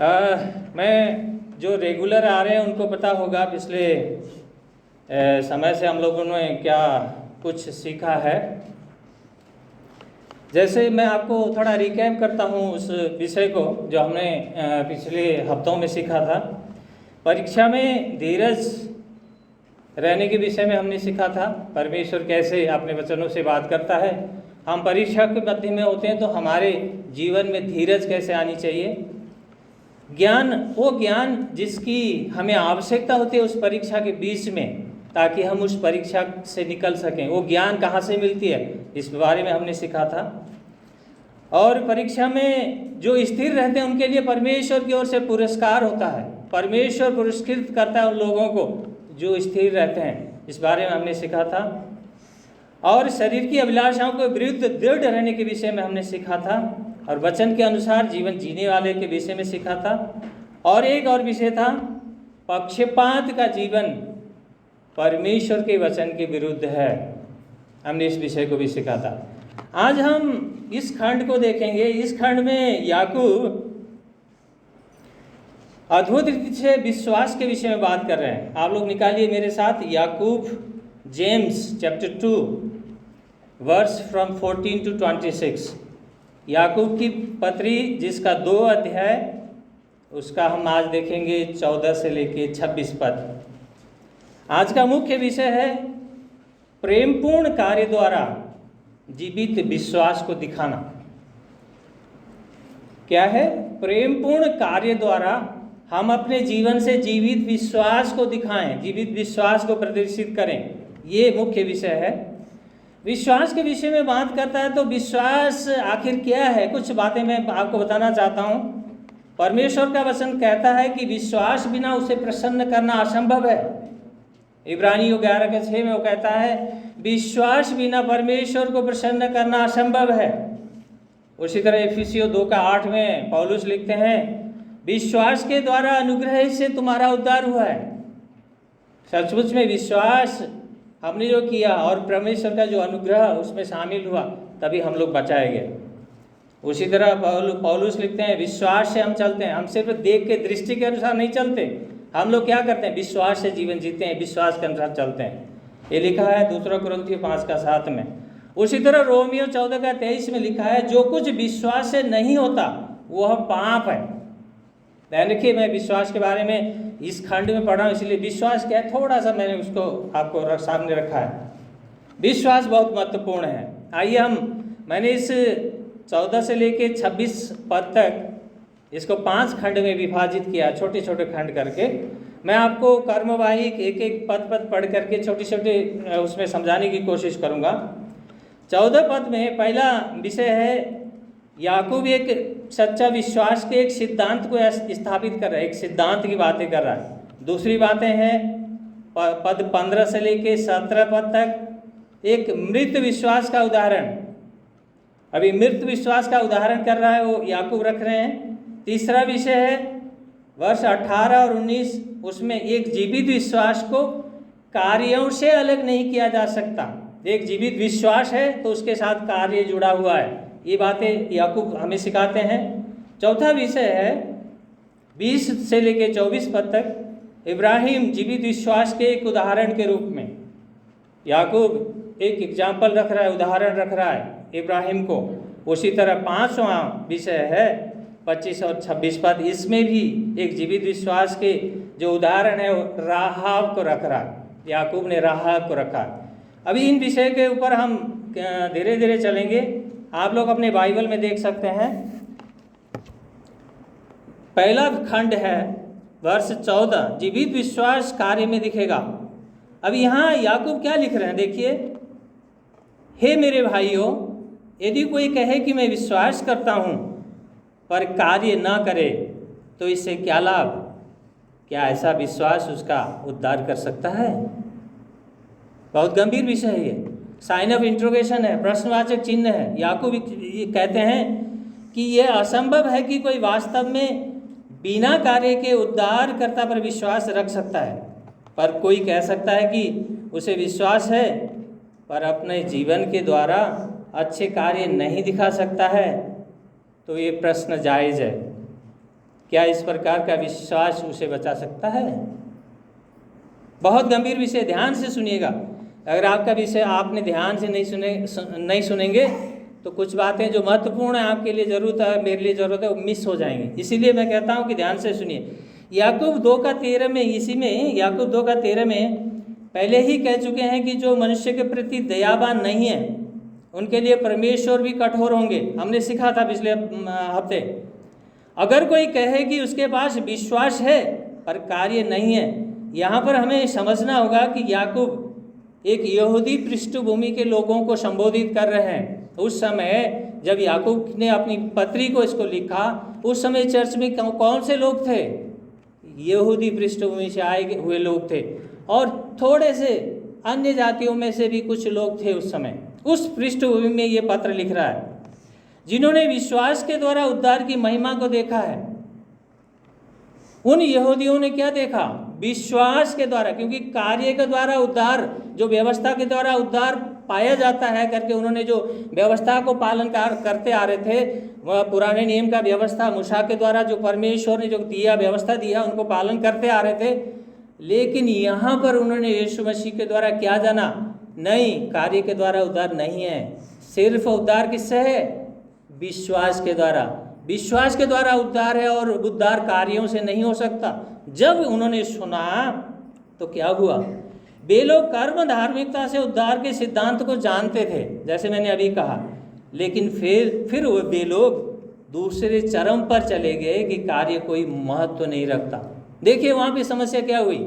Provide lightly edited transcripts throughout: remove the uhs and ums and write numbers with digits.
मैं जो रेगुलर आ रहे हैं उनको पता होगा पिछले समय से हम लोगों ने क्या कुछ सीखा है। जैसे मैं आपको थोड़ा रिकैप करता हूँ उस विषय को जो हमने पिछले हफ्तों में सीखा था। परीक्षा में धीरज रहने के विषय में हमने सीखा था। परमेश्वर कैसे अपने वचनों से बात करता है। हम परीक्षा के मध्य में होते हैं तो हमारे जीवन में धीरज कैसे आनी चाहिए। ज्ञान, वो ज्ञान जिसकी हमें आवश्यकता होती है उस परीक्षा के बीच में, ताकि हम उस परीक्षा से निकल सकें, वो ज्ञान कहाँ से मिलती है इस बारे में हमने सीखा था। और परीक्षा में जो स्थिर रहते हैं उनके लिए परमेश्वर की ओर से पुरस्कार होता है। परमेश्वर पुरस्कृत करता है उन लोगों को जो स्थिर रहते हैं, इस बारे में हमने सीखा था। और शरीर की अभिलाषाओं के विरुद्ध दृढ़ रहने के विषय में हमने सीखा था। और वचन के अनुसार जीवन जीने वाले के विषय में सीखा था। और एक और विषय था, पक्षपात का जीवन परमेश्वर के वचन के विरुद्ध है। हमने इस विषय को भी सीखा था। आज हम इस खंड को देखेंगे। इस खंड में याकूब अद्भुत रीति से विश्वास के विषय में बात कर रहे हैं। आप लोग निकालिए मेरे साथ Yakub James chapter 2 verse from 14 to 26। Yakub की पत्री जिसका 2 अध्याय, उसका हम आज देखेंगे 14 से लेके 26 पद। आज का मुख्य विषय है प्रेमपूर्ण कार्य द्वारा जीवित विश्वास को दिखाना। क्या है? प्रेमपूर्ण कार्य द्वारा हम अपने जीवन से जीवित विश्वास को दिखाएं, जीवित विश्वास को प्रदर्शित करें, ये मुख्य विषय है। विश्वास के विषय में बात करता है तो विश्वास आखिर क्या है, कुछ बातें मैं आपको बताना चाहता हूँ। परमेश्वर का वचन कहता है कि विश्वास बिना उसे प्रसन्न करना असंभव है। इब्रानियों 11:6 में वो कहता है विश्वास बिना परमेश्वर को प्रसन्न करना असंभव है। उसी तरह इफिसियों 2:8 में पौलुस लिखते हैं विश्वास के द्वारा अनुग्रह से तुम्हारा उद्धार हुआ है। सचमुच में विश्वास हमने जो किया और परमेश्वर का जो अनुग्रह उसमें शामिल हुआ, तभी हम लोग बचाए गए। उसी तरह पौलुस लिखते हैं विश्वास से हम चलते हैं। हम सिर्फ देख के दृष्टि के अनुसार नहीं चलते, हम लोग क्या करते हैं? विश्वास से जीवन जीते हैं, विश्वास के अनुसार चलते हैं। ये लिखा है 2 कुरिन्थियों 5:7 में। उसी तरह रोमियो 14:23 में लिखा है जो कुछ विश्वास से नहीं होता वह पाप है। ध्यान रखिए, मैं विश्वास के बारे में इस खंड में पढ़ा हूँ, इसलिए विश्वास क्या है थोड़ा सा मैंने उसको आपको सामने रखा है। विश्वास बहुत महत्वपूर्ण है। आइए मैंने इस 14 से लेके 26 पद तक इसको 5 खंड में विभाजित किया, छोटे छोटे खंड करके। मैं आपको कर्मवाही एक एक पद पढ़ करके छोटे छोटे उसमें समझाने की कोशिश करूँगा। 14 पद में पहला विषय है याकूब एक सच्चा विश्वास के एक सिद्धांत को स्थापित कर रहा है, एक सिद्धांत की बातें कर रहा है। दूसरी बातें हैं पद 15 से लेके 17 पद तक एक मृत विश्वास का उदाहरण, अभी मृत विश्वास का उदाहरण कर रहा है वो याकूब रख रहे हैं। तीसरा विषय है वर्ष 18 और 19, उसमें एक जीवित विश्वास को कार्यों से अलग नहीं किया जा सकता। एक जीवित विश्वास है तो उसके साथ कार्य जुड़ा हुआ है, ये बातें याकूब हमें सिखाते हैं। चौथा विषय है 20 से लेके 24 पद तक इब्राहिम जीवित विश्वास के एक उदाहरण के रूप में याकूब एक एग्जाम्पल रख रहा है, उदाहरण रख रहा है इब्राहिम को। उसी तरह 5वां विषय है 25 और 26 पद, इसमें भी एक जीवित विश्वास के जो उदाहरण है वो राहाब को रख रहा है। याकूब ने राहाब को रखा। अभी इन विषय के ऊपर हम धीरे धीरे चलेंगे। आप लोग अपने बाइबल में देख सकते हैं। पहला खंड है वर्ष 14, जीवित विश्वास कार्य में दिखेगा। अब यहाँ याकूब क्या लिख रहे हैं देखिए, हे मेरे भाइयों, यदि कोई कहे कि मैं विश्वास करता हूँ पर कार्य ना करे तो इससे क्या लाभ? क्या ऐसा विश्वास उसका उद्धार कर सकता है? बहुत गंभीर विषय है ये। साइन ऑफ इंट्रोगेशन है, प्रश्नवाचक चिन्ह है। याकूब ये कहते हैं कि यह असंभव है कि कोई वास्तव में बिना कार्य के उद्धारकर्ता पर विश्वास रख सकता है, पर कोई कह सकता है कि उसे विश्वास है पर अपने जीवन के द्वारा अच्छे कार्य नहीं दिखा सकता है, तो ये प्रश्न जायज़ है। क्या इस प्रकार का विश्वास उसे बचा सकता है? बहुत गंभीर विषय, ध्यान से सुनिएगा। अगर आपका विषय आपने ध्यान से नहीं सुनेंगे तो कुछ बातें जो महत्वपूर्ण है, आपके लिए ज़रूरत है, मेरे लिए ज़रूरत है, वो मिस हो जाएंगे। इसीलिए मैं कहता हूँ कि ध्यान से सुनिए। याकूब 2:13 में, इसी में याकूब 2:13 में पहले ही कह चुके हैं कि जो मनुष्य के प्रति दयावान नहीं है उनके लिए परमेश्वर भी कठोर होंगे। हमने सीखा था पिछले हफ्ते। अगर कोई कहे कि उसके पास विश्वास है पर कार्य नहीं है, यहाँ पर हमें समझना होगा कि याकूब एक यहूदी पृष्ठभूमि के लोगों को संबोधित कर रहे हैं। उस समय जब याकूब ने अपनी पत्री को इसको लिखा, उस समय चर्च में कौन से लोग थे? यहूदी पृष्ठभूमि से आए हुए लोग थे, और थोड़े से अन्य जातियों में से भी कुछ लोग थे उस समय। उस पृष्ठभूमि में ये पत्र लिख रहा है, जिन्होंने विश्वास के द्वारा उद्धार की महिमा को देखा है। उन यहूदियों ने क्या देखा? विश्वास के द्वारा, क्योंकि कार्य के द्वारा उद्धार, जो व्यवस्था के द्वारा उद्धार पाया जाता है करके उन्होंने जो व्यवस्था को पालन करते आ रहे थे, वह पुराने नियम का व्यवस्था मूसा के द्वारा जो परमेश्वर ने जो दिया, व्यवस्था दिया, उनको पालन करते आ रहे थे। लेकिन यहाँ पर उन्होंने यीशु मसीह के द्वारा क्या जाना? नहीं, कार्य के द्वारा उद्धार नहीं है। सिर्फ उद्धार किससे है? विश्वास के द्वारा। विश्वास के द्वारा उद्धार है, और उद्धार कार्यों से नहीं हो सकता। जब उन्होंने सुना तो क्या हुआ? वे लोग कर्म धार्मिकता से उद्धार के सिद्धांत को जानते थे, जैसे मैंने अभी कहा, लेकिन फिर वे लोग दूसरे चरम पर चले गए कि कार्य कोई महत्व नहीं रखता। देखिए वहाँ पे समस्या क्या हुई।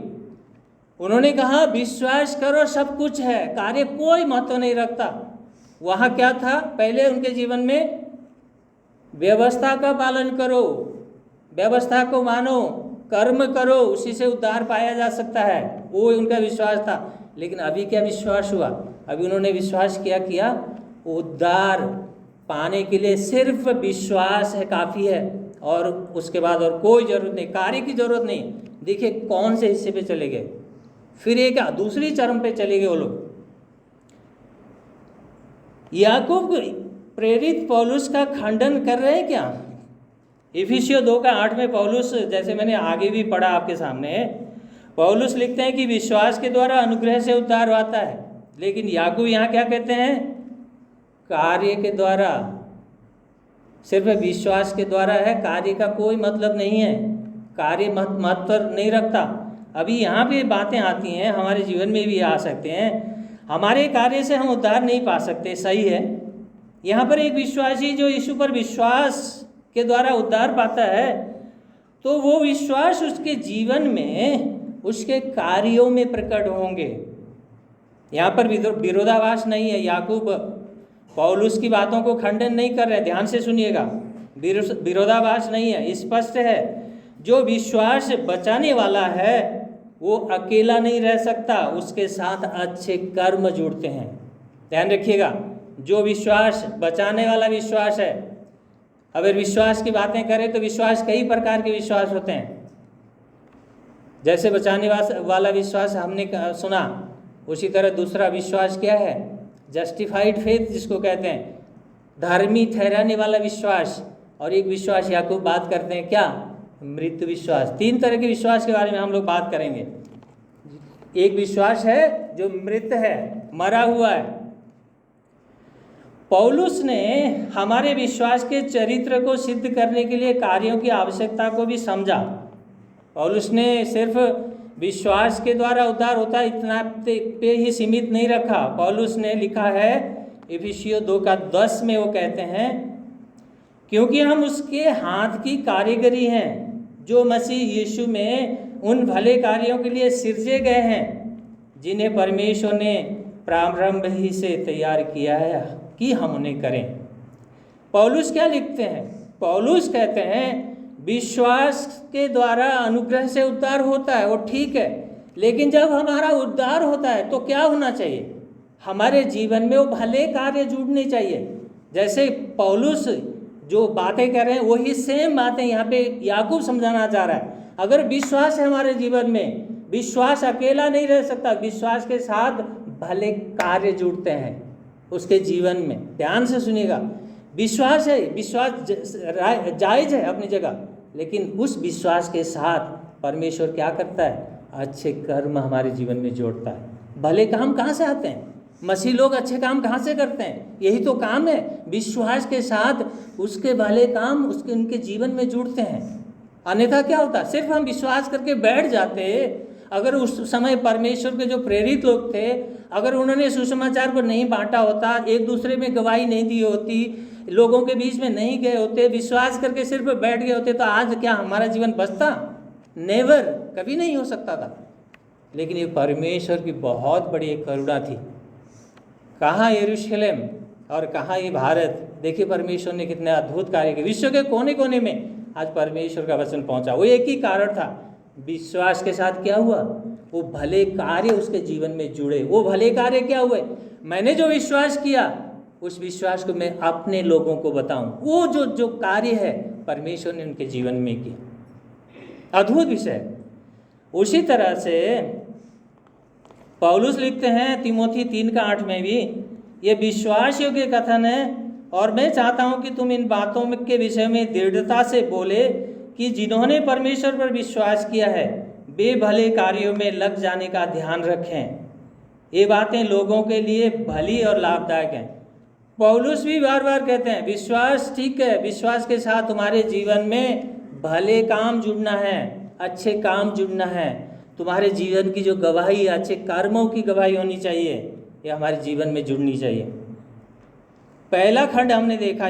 उन्होंने कहा विश्वास करो, सब कुछ है, कार्य कोई महत्व नहीं रखता। वहाँ क्या था? पहले उनके जीवन में व्यवस्था का पालन करो, व्यवस्था को मानो, कर्म करो, उसी से उद्धार पाया जा सकता है, वो उनका विश्वास था। लेकिन अभी क्या विश्वास हुआ? अभी उन्होंने विश्वास किया उद्धार पाने के लिए सिर्फ विश्वास है, काफ़ी है, और उसके बाद और कोई ज़रूरत नहीं, कार्य की ज़रूरत नहीं। देखिए कौन से हिस्से पे चले गए, फिर एक दूसरी चरम पे चले गए वो लोग। याकूब प्रेरित पौलुस का खंडन कर रहे हैं क्या? इफिसियों 2:8 में पौलुस, जैसे मैंने आगे भी पढ़ा आपके सामने, पौलुस लिखते हैं कि विश्वास के द्वारा अनुग्रह से उद्धार होता है। लेकिन याकूब यहाँ क्या कहते हैं? कार्य के द्वारा, सिर्फ विश्वास के द्वारा है, कार्य का कोई मतलब नहीं है, कार्य महत्व नहीं रखता। अभी यहाँ पे बातें आती हैं, हमारे जीवन में भी आ सकते हैं। हमारे कार्य से हम उद्धार नहीं पा सकते, सही है। यहाँ पर एक विश्वासी जो यीशु पर विश्वास के द्वारा उद्धार पाता है, तो वो विश्वास उसके जीवन में, उसके कार्यों में प्रकट होंगे। यहाँ पर विरोधाभास नहीं है। याकूब पौलुस की बातों को खंडन नहीं कर रहे, ध्यान से सुनिएगा। विरोधाभास नहीं है, स्पष्ट है। जो विश्वास बचाने वाला है वो अकेला नहीं रह सकता, उसके साथ अच्छे कर्म जुड़ते हैं। ध्यान रखिएगा, जो विश्वास बचाने वाला विश्वास है। अगर विश्वास की बातें करें तो विश्वास कई प्रकार के विश्वास होते हैं। जैसे बचाने वाला विश्वास हमने सुना, उसी तरह दूसरा विश्वास क्या है? जस्टिफाइड फेथ जिसको कहते हैं, धर्मी ठहराने वाला विश्वास। और एक विश्वास याकूब बात करते हैं क्या? मृत विश्वास। 3 तरह के विश्वास के बारे में हम लोग बात करेंगे। एक विश्वास है जो मृत है, मरा हुआ है। पौलुस ने हमारे विश्वास के चरित्र को सिद्ध करने के लिए कार्यों की आवश्यकता को भी समझा। पौलुस ने सिर्फ विश्वास के द्वारा उद्धार होता है इतना पे ही सीमित नहीं रखा। पौलुस ने लिखा है इफिसियों 2:10 में, वो कहते हैं क्योंकि हम उसके हाथ की कारीगरी हैं जो मसीह यीशु में उन भले कार्यों के लिए सिरजे गए हैं जिन्हें परमेश्वर ने प्रारंभ ही से तैयार किया है कि हम उन्हें करें। पौलुस क्या लिखते हैं? पौलुस कहते हैं विश्वास के द्वारा अनुग्रह से उद्धार होता है, वो ठीक है, लेकिन जब हमारा उद्धार होता है तो क्या होना चाहिए? हमारे जीवन में वो भले कार्य जुड़ने चाहिए। जैसे पौलुस जो बातें कर रहे हैं वही सेम बातें यहाँ पे याकूब समझाना चाह रहा है। अगर विश्वास है हमारे जीवन में, विश्वास अकेला नहीं रह सकता, विश्वास के साथ भले कार्य जुड़ते हैं उसके जीवन में। ध्यान से सुनिएगा, विश्वास है, विश्वास जायज़ है अपनी जगह, लेकिन उस विश्वास के साथ परमेश्वर क्या करता है? अच्छे कर्म हमारे जीवन में जोड़ता है। भले काम कहाँ से आते हैं? मसीह लोग अच्छे काम कहाँ से करते हैं? यही तो काम है, विश्वास के साथ उसके भले काम उनके जीवन में जुड़ते हैं। अन्यथा क्या होता? सिर्फ हम विश्वास करके बैठ जाते। अगर उस समय परमेश्वर के जो प्रेरित लोग थे, अगर उन्होंने सुसमाचार को नहीं बांटा होता, एक दूसरे में गवाही नहीं दी होती, लोगों के बीच में नहीं गए होते, विश्वास करके सिर्फ बैठ गए होते, तो आज क्या हमारा जीवन बचता? नेवर, कभी नहीं हो सकता था। लेकिन ये परमेश्वर की बहुत बड़ी एक करुणा थी। कहाँ यरूशलेम और कहाँ ये भारत, देखिए परमेश्वर ने कितने अद्भुत कार्य किए। विश्व के कोने कोने में आज परमेश्वर का वचन पहुंचा। वो एक ही कारण था, विश्वास के साथ क्या हुआ? वो भले कार्य उसके जीवन में जुड़े। वो भले कार्य क्या हुए? मैंने जो विश्वास किया, उस विश्वास को मैं अपने लोगों को बताऊं। वो जो कार्य है परमेश्वर ने उनके जीवन में किया। अद्भुत विषय। उसी तरह से पौलुस लिखते हैं तीमोथी 3:8 में भी, ये विश्वास योग्य कथन है, और मैं चाहता हूं कि तुम इन बातों के विषय में दृढ़ता से बोले कि जिन्होंने परमेश्वर पर विश्वास किया है वे भले कार्यों में लग जाने का ध्यान रखें। ये बातें लोगों के लिए भली और लाभदायक हैं। पौलुस भी बार बार कहते हैं विश्वास ठीक है, विश्वास के साथ तुम्हारे जीवन में भले काम जुड़ना है, अच्छे काम जुड़ना है। तुम्हारे जीवन की जो गवाही, अच्छे कर्मों की गवाही होनी चाहिए, ये हमारे जीवन में जुड़नी चाहिए। पहला खंड हमने देखा,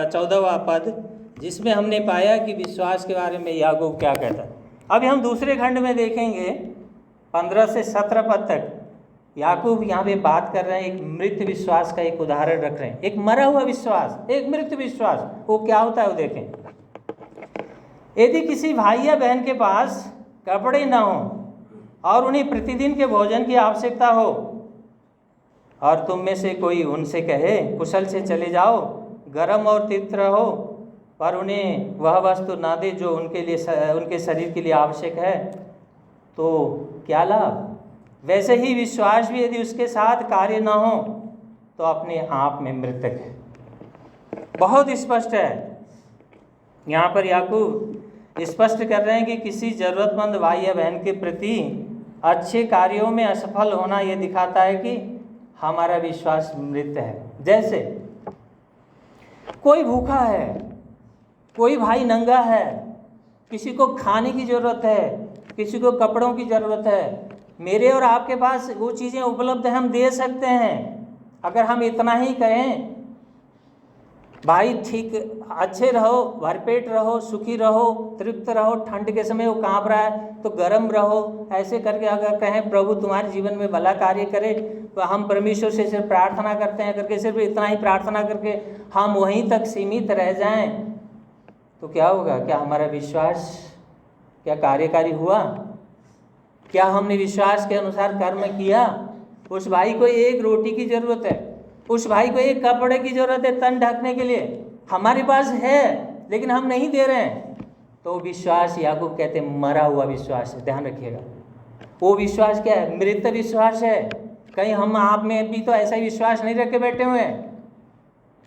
14वां पद, जिसमें हमने पाया कि विश्वास के बारे में याकूब क्या कहता है। अभी हम दूसरे खंड में देखेंगे 15 से 17 पद तक। याकूब यहाँ पे बात कर रहे हैं, एक मृत विश्वास का एक उदाहरण रख रहे हैं। एक मरा हुआ विश्वास, एक मृत विश्वास, वो क्या होता है वो देखें। यदि किसी भाई या बहन के पास कपड़े ना हो और उन्हें प्रतिदिन के भोजन की आवश्यकता हो, और तुम में से कोई उनसे कहे कुशल से चले जाओ, गर्म और तृप्त रहो, पर उन्हें वह वस्तु ना दे जो उनके शरीर के लिए आवश्यक है, तो क्या लाभ? वैसे ही विश्वास भी यदि उसके साथ कार्य ना हो तो अपने आप में मृतक है। बहुत स्पष्ट है यहाँ पर याकूब स्पष्ट कर रहे हैं कि किसी जरूरतमंद भाई या बहन के प्रति अच्छे कार्यों में असफल होना यह दिखाता है कि हमारा विश्वास मृत है। जैसे कोई भूखा है, कोई भाई नंगा है, किसी को खाने की ज़रूरत है, किसी को कपड़ों की ज़रूरत है। मेरे और आपके पास वो चीज़ें उपलब्ध हैं, हम दे सकते हैं। अगर हम इतना ही कहें, भाई ठीक अच्छे रहो, भरपेट रहो, सुखी रहो, तृप्त रहो, ठंड के समय वो काँप रहा है तो गर्म रहो, ऐसे करके अगर कहें प्रभु तुम्हारे जीवन में भला कार्य करे, तो हम परमेश्वर से सिर्फ प्रार्थना करते हैं करके सिर्फ इतना ही प्रार्थना करके हम वहीं तक सीमित रह जाएं, तो क्या होगा? क्या हमारा विश्वास क्या कार्यकारी हुआ? क्या हमने विश्वास के अनुसार कर्म किया? उस भाई को एक रोटी की ज़रूरत है, उस भाई को एक कपड़े की ज़रूरत है तन ढकने के लिए, हमारे पास है लेकिन हम नहीं दे रहे हैं, तो विश्वास याकूब कहते हैं मरा हुआ विश्वास है। ध्यान रखिएगा, वो विश्वास क्या है? मृत विश्वास है। कहीं हम आप में भी तो ऐसा ही विश्वास नहीं रख के बैठे हुए हैं।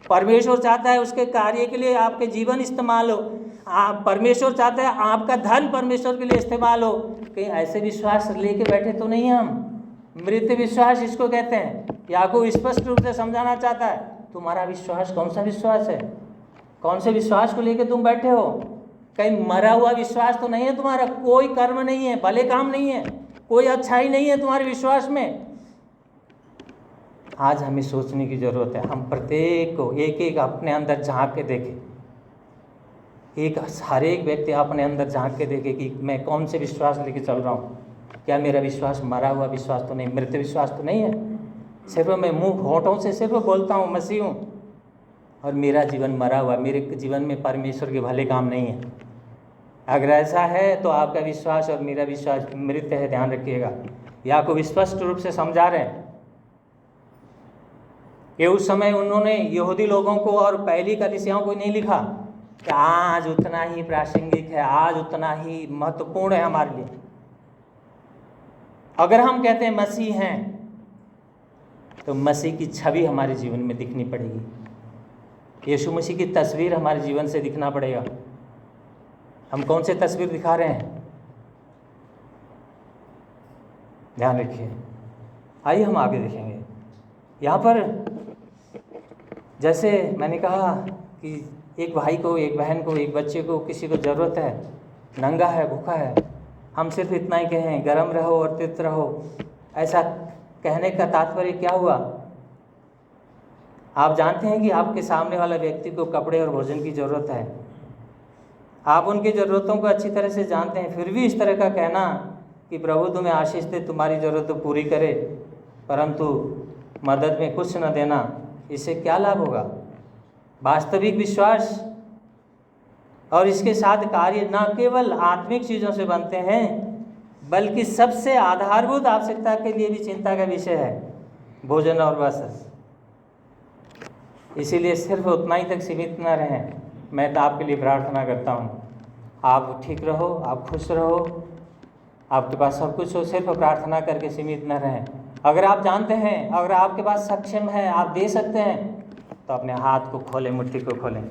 परमेश्वर चाहता है उसके कार्य के लिए आपके जीवन इस्तेमाल हो, परमेश्वर चाहता है आपका धन परमेश्वर के लिए इस्तेमाल हो। कहीं ऐसे विश्वास लेके बैठे तो नहीं हम? मृत विश्वास इसको कहते हैं। याकूब स्पष्ट रूप से समझाना चाहता है तुम्हारा विश्वास कौन सा विश्वास है? कौन से विश्वास को लेके तुम बैठे हो? कहीं मरा हुआ विश्वास तो नहीं है तुम्हारा? कोई कर्म नहीं है, भले काम नहीं है, कोई अच्छाई नहीं है तुम्हारे विश्वास में। आज हमें सोचने की ज़रूरत है। हम प्रत्येक को एक एक अपने अंदर झांक के देखें, हर एक व्यक्ति अपने अंदर झांक के देखे कि मैं कौन से विश्वास लेके चल रहा हूँ। क्या मेरा विश्वास मरा हुआ विश्वास तो नहीं, मृत विश्वास तो नहीं है? सिर्फ मैं मुंह होठों से सिर्फ बोलता हूँ मसीह हूँ और मेरा जीवन मरा हुआ, मेरे जीवन में परमेश्वर के भले काम नहीं है। अगर ऐसा है तो आपका विश्वास और मेरा विश्वास मृत है। ध्यान रखिएगा, याकूब स्पष्ट रूप से समझा रहे हैं कि उस समय उन्होंने यहूदी लोगों को और पहली कलीसियाओं को नहीं लिखा कि आज उतना ही प्रासंगिक है, आज उतना ही महत्वपूर्ण है हमारे लिए। अगर हम कहते हैं मसीह हैं तो मसीह की छवि हमारे जीवन में दिखनी पड़ेगी, यीशु मसीह की तस्वीर हमारे जीवन से दिखना पड़ेगा। हम कौन से तस्वीर दिखा रहे हैं, ध्यान रखिए। आइए हम आगे देखेंगे। यहाँ पर जैसे मैंने कहा कि एक भाई को, एक बहन को, एक बच्चे को, किसी को ज़रूरत है, नंगा है, भूखा है, हम सिर्फ इतना ही कहें गरम रहो और तृप्त रहो, ऐसा कहने का तात्पर्य क्या हुआ? आप जानते हैं कि आपके सामने वाला व्यक्ति को कपड़े और भोजन की ज़रूरत है, आप उनकी ज़रूरतों को अच्छी तरह से जानते हैं, फिर भी इस तरह का कहना कि प्रभु तुम्हें आशीष दे, तुम्हारी ज़रूरत तो पूरी करे, परंतु मदद में कुछ न देना, इससे क्या लाभ होगा? वास्तविक विश्वास और इसके साथ कार्य न केवल आत्मिक चीज़ों से बनते हैं, बल्कि सबसे आधारभूत आवश्यकता के लिए भी चिंता का विषय है, भोजन और वस्त्र। इसीलिए सिर्फ उतना ही तक सीमित न रहें। मैं तो आपके लिए प्रार्थना करता हूँ, आप ठीक रहो, आप खुश रहो, आपके पास सब कुछ हो, सिर्फ प्रार्थना करके सीमित न रहें। अगर आप जानते हैं, अगर आपके पास सक्षम है, आप दे सकते हैं, तो अपने हाथ को खोलें, मुट्ठी को खोलें।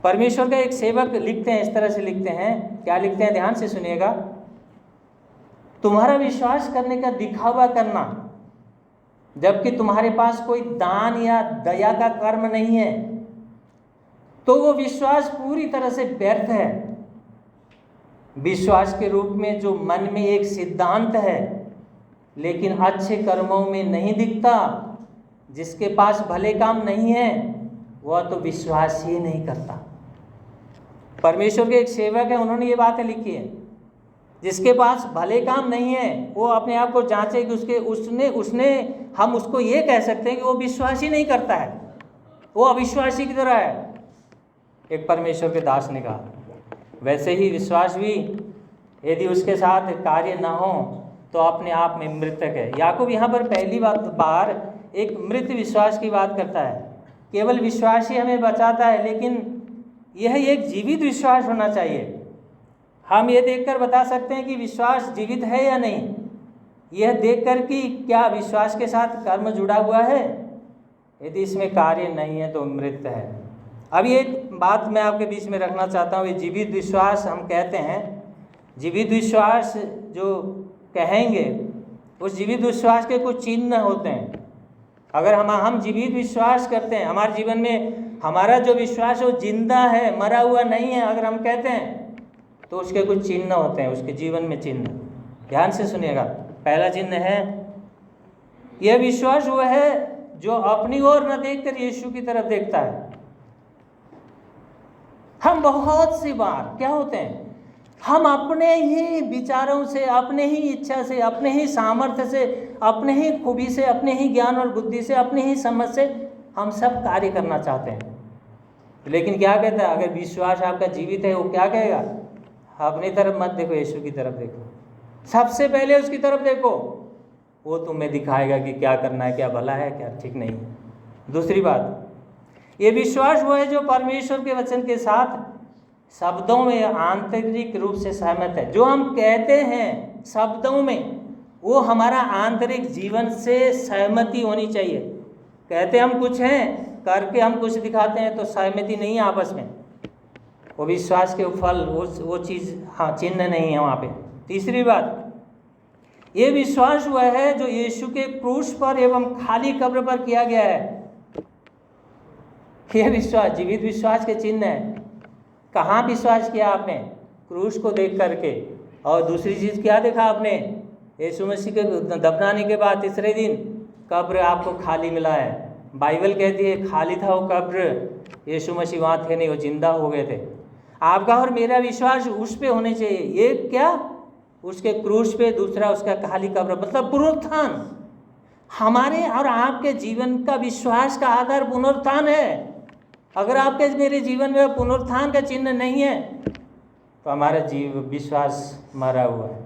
परमेश्वर का एक सेवक लिखते हैं, इस तरह से लिखते हैं, क्या लिखते हैं, ध्यान से सुनिएगा। तुम्हारा विश्वास करने का दिखावा करना, जबकि तुम्हारे पास कोई दान या दया का कर्म नहीं है, तो वो विश्वास पूरी तरह से व्यर्थ है। विश्वास के रूप में जो मन में एक सिद्धांत है, लेकिन अच्छे कर्मों में नहीं दिखता, जिसके पास भले काम नहीं है, वह तो विश्वास ही नहीं करता। परमेश्वर के एक सेवक है, उन्होंने ये बातें लिखी है, जिसके पास भले काम नहीं है, वो अपने आप को जांचे कि उसने हम उसको ये कह सकते हैं कि वो विश्वास ही नहीं करता है, वो अविश्वासी की तरह है। एक परमेश्वर के दास ने कहा, वैसे ही विश्वास भी यदि उसके साथ कार्य न हो तो अपने आप में मृतक है। याकूब यहाँ पर पहली बार एक मृत विश्वास की बात करता है। केवल विश्वास ही हमें बचाता है, लेकिन यह एक जीवित विश्वास होना चाहिए। हम ये देखकर बता सकते हैं कि विश्वास जीवित है या नहीं, यह देखकर कि क्या विश्वास के साथ कर्म जुड़ा हुआ है। यदि इसमें कार्य नहीं है तो मृत है। अब ये बात मैं आपके बीच में रखना चाहता हूँ। ये जीवित विश्वास हम कहते हैं, जीवित विश्वास जो कहेंगे, उस जीवित विश्वास के कुछ चिन्ह होते हैं। अगर हम जीवित विश्वास करते हैं, हमारे जीवन में हमारा जो विश्वास है वो जिंदा है, मरा हुआ नहीं है, अगर हम कहते हैं, तो उसके कुछ चिन्ह होते हैं, उसके जीवन में चिन्ह। ध्यान से सुनिएगा। पहला चिन्ह है, यह विश्वास वो है जो अपनी ओर न देखकर यीशु की तरफ देखता है। हम बहुत सी बार क्या होते हैं, हम अपने ही विचारों से, अपने ही इच्छा से, अपने ही सामर्थ्य से, अपने ही खूबी से, अपने ही ज्ञान और बुद्धि से, अपने ही समझ से हम सब कार्य करना चाहते हैं। लेकिन क्या कहता है, अगर विश्वास आपका जीवित है, वो क्या कहेगा, अपनी तरफ मत देखो, यीशु की तरफ देखो, सबसे पहले उसकी तरफ देखो, वो तुम्हें दिखाएगा कि क्या करना है, क्या भला है, क्या ठीक नहीं है। दूसरी बात, ये विश्वास वो है जो परमेश्वर के वचन के साथ शब्दों में आंतरिक रूप से सहमत है। जो हम कहते हैं शब्दों में, वो हमारा आंतरिक जीवन से सहमति होनी चाहिए। कहते हम कुछ हैं, करके हम कुछ दिखाते हैं, तो सहमति नहीं है आपस में, वो विश्वास के फल, वो चीज़, हाँ, चिन्ह नहीं है वहाँ पे। तीसरी बात, ये विश्वास हुआ है जो यीशु के क्रूस पर एवं खाली कब्र पर किया गया है। यह विश्वास जीवित विश्वास के चिन्ह है। कहाँ विश्वास किया आपने? क्रूस को देख करके। और दूसरी चीज़ क्या देखा आपने? यीशु मसीह के दफनाने के बाद तीसरे दिन कब्र आपको खाली मिला है। बाइबल कहती है खाली था वो कब्र, यीशु मसीह वहाँ थे नहीं, वो जिंदा हो गए थे। आपका और मेरा विश्वास उस पे होने चाहिए। ये क्या? उसके क्रूस पे, दूसरा उसका खाली कब्र, मतलब पुनरुत्थान। हमारे और आपके जीवन का विश्वास का आधार पुनरुत्थान है। अगर आपके मेरे जीवन में पुनरुत्थान का चिन्ह नहीं है, तो हमारा विश्वास मरा हुआ है,